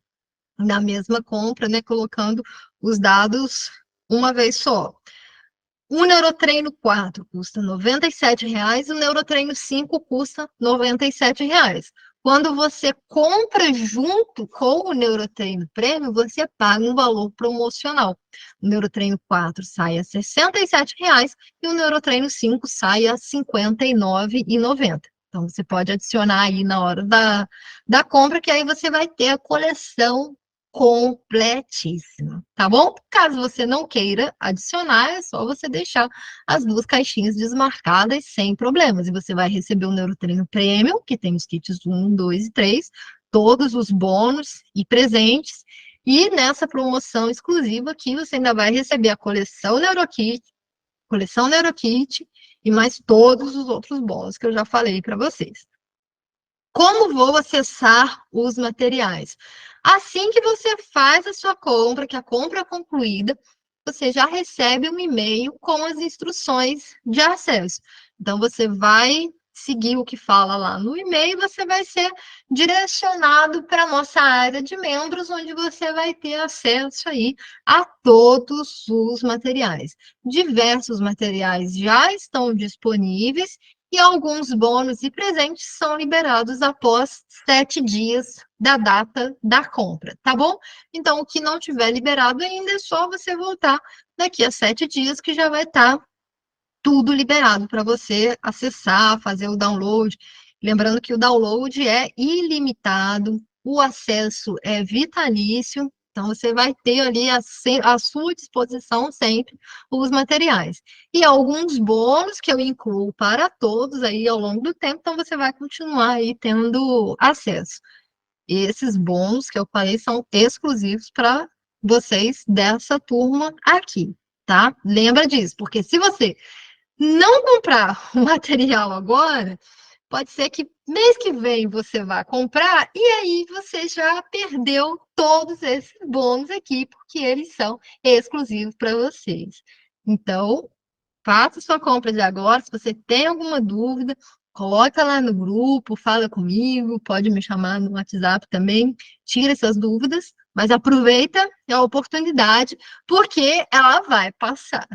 mesma compra, né? Colocando os dados uma vez só. O Neurotreino 4 custa R$ 97,00, o Neurotreino 5 custa R$ 97,00. Quando você compra junto com o Neurotreino Premium, você paga um valor promocional. O Neurotreino 4 sai a R$ 67,00 e o Neurotreino 5 sai a R$ 59,90. Então, você pode adicionar aí na hora da compra, que aí você vai ter a coleção completíssima, tá bom? Caso você não queira adicionar, é só você deixar as 2 caixinhas desmarcadas sem problemas. E você vai receber o Neurotreino Premium, que tem os kits 1, 2 e 3, todos os bônus e presentes. E nessa promoção exclusiva aqui, você ainda vai receber a coleção Neurokit e mais todos os outros bônus que eu já falei para vocês. Como vou acessar os materiais? Assim que você faz a sua compra, que a compra é concluída, você já recebe um e-mail com as instruções de acesso. Então, você vai seguir o que fala lá no e-mail, você vai ser direcionado para a nossa área de membros, onde você vai ter acesso aí a todos os materiais. Diversos materiais já estão disponíveis e alguns bônus e presentes são liberados após 7 dias da data da compra, tá bom? Então, o que não tiver liberado ainda é só você voltar daqui a 7 dias que já vai estar tudo liberado para você acessar, fazer o download. Lembrando que o download é ilimitado, o acesso é vitalício, então você vai ter ali à sua disposição sempre os materiais. E alguns bônus que eu incluo para todos aí ao longo do tempo, então você vai continuar aí tendo acesso. E esses bônus que eu falei são exclusivos para vocês dessa turma aqui, tá? Lembra disso, porque se você não comprar o material agora, pode ser que mês que vem você vá comprar e aí você já perdeu todos esses bônus aqui, porque eles são exclusivos para vocês. Então, faça sua compra de agora. Se você tem alguma dúvida, coloca lá no grupo, fala comigo, pode me chamar no WhatsApp também, tira essas dúvidas, mas aproveita a oportunidade, porque ela vai passar.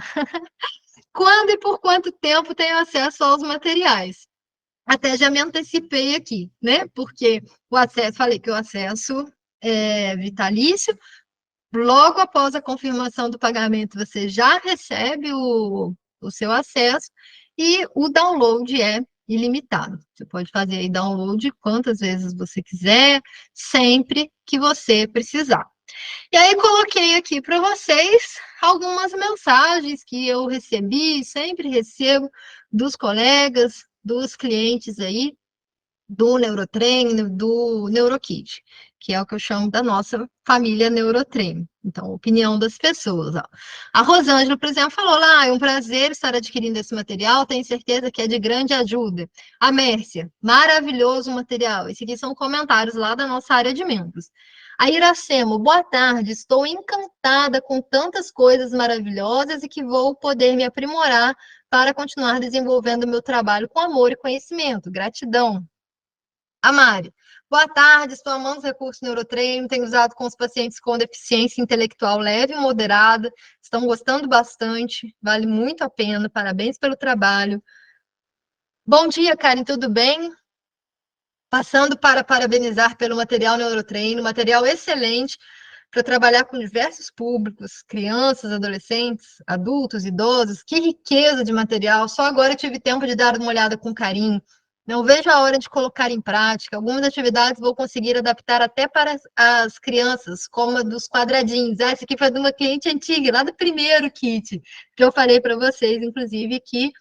Quando e por quanto tempo tenho acesso aos materiais? Até já me antecipei aqui, né? Porque o acesso, falei que o acesso é vitalício. Logo após a confirmação do pagamento, você já recebe o seu acesso e o download é ilimitado. Você pode fazer aí download quantas vezes você quiser, sempre que você precisar. E aí coloquei aqui para vocês algumas mensagens que eu recebi, sempre recebo dos colegas, dos clientes aí, do Neurotreino, do Neurokit, que é o que eu chamo da nossa família Neurotreino. Então, opinião das pessoas. Ó. A Rosângela, por exemplo, falou lá, é um prazer estar adquirindo esse material, tenho certeza que é de grande ajuda. A Mércia, maravilhoso material. Esses aqui são comentários lá da nossa área de membros. A Iracema, boa tarde, estou encantada com tantas coisas maravilhosas e que vou poder me aprimorar para continuar desenvolvendo meu trabalho com amor e conhecimento. Gratidão. A Mari, boa tarde, estou amando os recursos neurotreino, tenho usado com os pacientes com deficiência intelectual leve e moderada, estão gostando bastante, vale muito a pena, parabéns pelo trabalho. Bom dia, Karen, tudo bem? Passando para parabenizar pelo material neurotreino, material excelente para trabalhar com diversos públicos, crianças, adolescentes, adultos, idosos, que riqueza de material, só agora eu tive tempo de dar uma olhada com carinho. Não vejo a hora de colocar em prática. Algumas atividades vou conseguir adaptar até para as crianças, como a dos quadradinhos. Essa aqui foi de uma cliente antiga, lá do primeiro kit, que eu falei para vocês, inclusive, que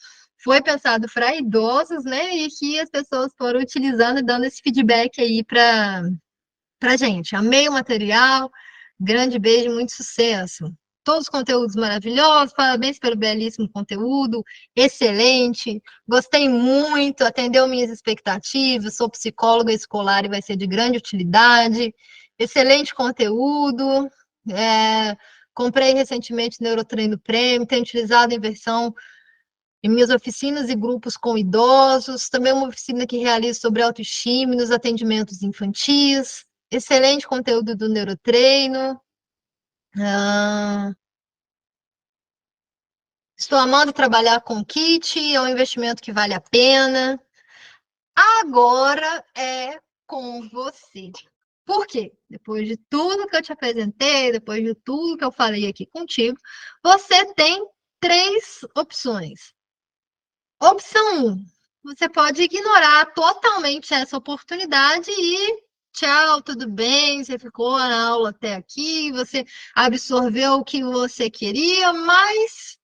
foi pensado para idosos, né? E que as pessoas foram utilizando e dando esse feedback aí para gente. Amei o material, grande beijo, muito sucesso. Todos os conteúdos maravilhosos, parabéns pelo belíssimo conteúdo, excelente, gostei muito, atendeu minhas expectativas, sou psicóloga escolar e vai ser de grande utilidade, excelente conteúdo, comprei recentemente Neurotreino Premium, tenho utilizado em versão em minhas oficinas e grupos com idosos, também uma oficina que realizo sobre autoestima nos atendimentos infantis, excelente conteúdo do Neurotreino. Ah, estou amando trabalhar com kit, é um investimento que vale a pena. Agora é com você. Por quê? Depois de tudo que eu te apresentei, depois de tudo que eu falei aqui contigo, você tem três opções. Opção 1, você pode ignorar totalmente essa oportunidade e tchau, tudo bem, você ficou na aula até aqui, você absorveu o que você queria, mas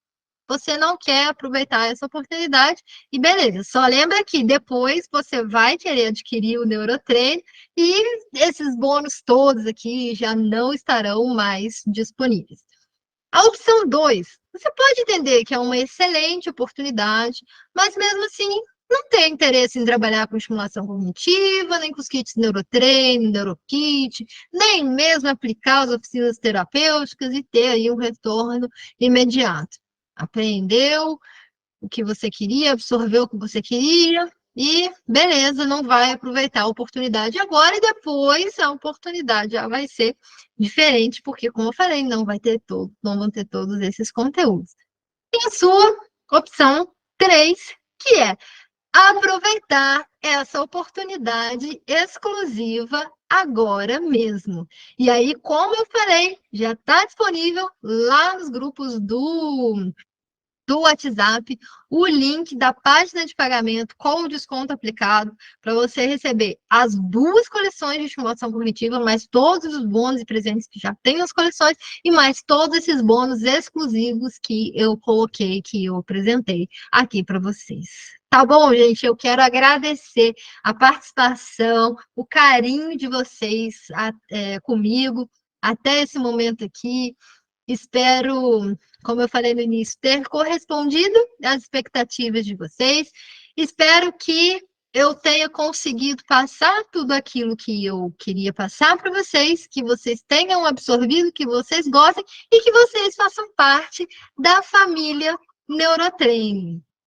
você não quer aproveitar essa oportunidade e beleza. Só lembra que depois você vai querer adquirir o Neurotreino e esses bônus todos aqui já não estarão mais disponíveis. A opção 2, você pode entender que é uma excelente oportunidade, mas mesmo assim não tem interesse em trabalhar com estimulação cognitiva, nem com os kits Neurotreino, Neurokit, nem mesmo aplicar as oficinas terapêuticas e ter aí um retorno imediato. Aprendeu o que você queria, absorveu o que você queria e beleza, não vai aproveitar a oportunidade agora e depois a oportunidade já vai ser diferente, porque, como eu falei, não vão ter todos esses conteúdos. E a sua opção 3, que é aproveitar essa oportunidade exclusiva agora mesmo. E aí, como eu falei, já está disponível lá nos grupos do WhatsApp, o link da página de pagamento com o desconto aplicado para você receber as duas coleções de estimulação cognitiva, mais todos os bônus e presentes que já tem nas coleções e mais todos esses bônus exclusivos que eu coloquei, que eu apresentei aqui para vocês. Tá bom, gente? Eu quero agradecer a participação, o carinho de vocês comigo até esse momento aqui. Espero, como eu falei no início, ter correspondido às expectativas de vocês. Espero que eu tenha conseguido passar tudo aquilo que eu queria passar para vocês, que vocês tenham absorvido, que vocês gostem e que vocês façam parte da família Neurotraining.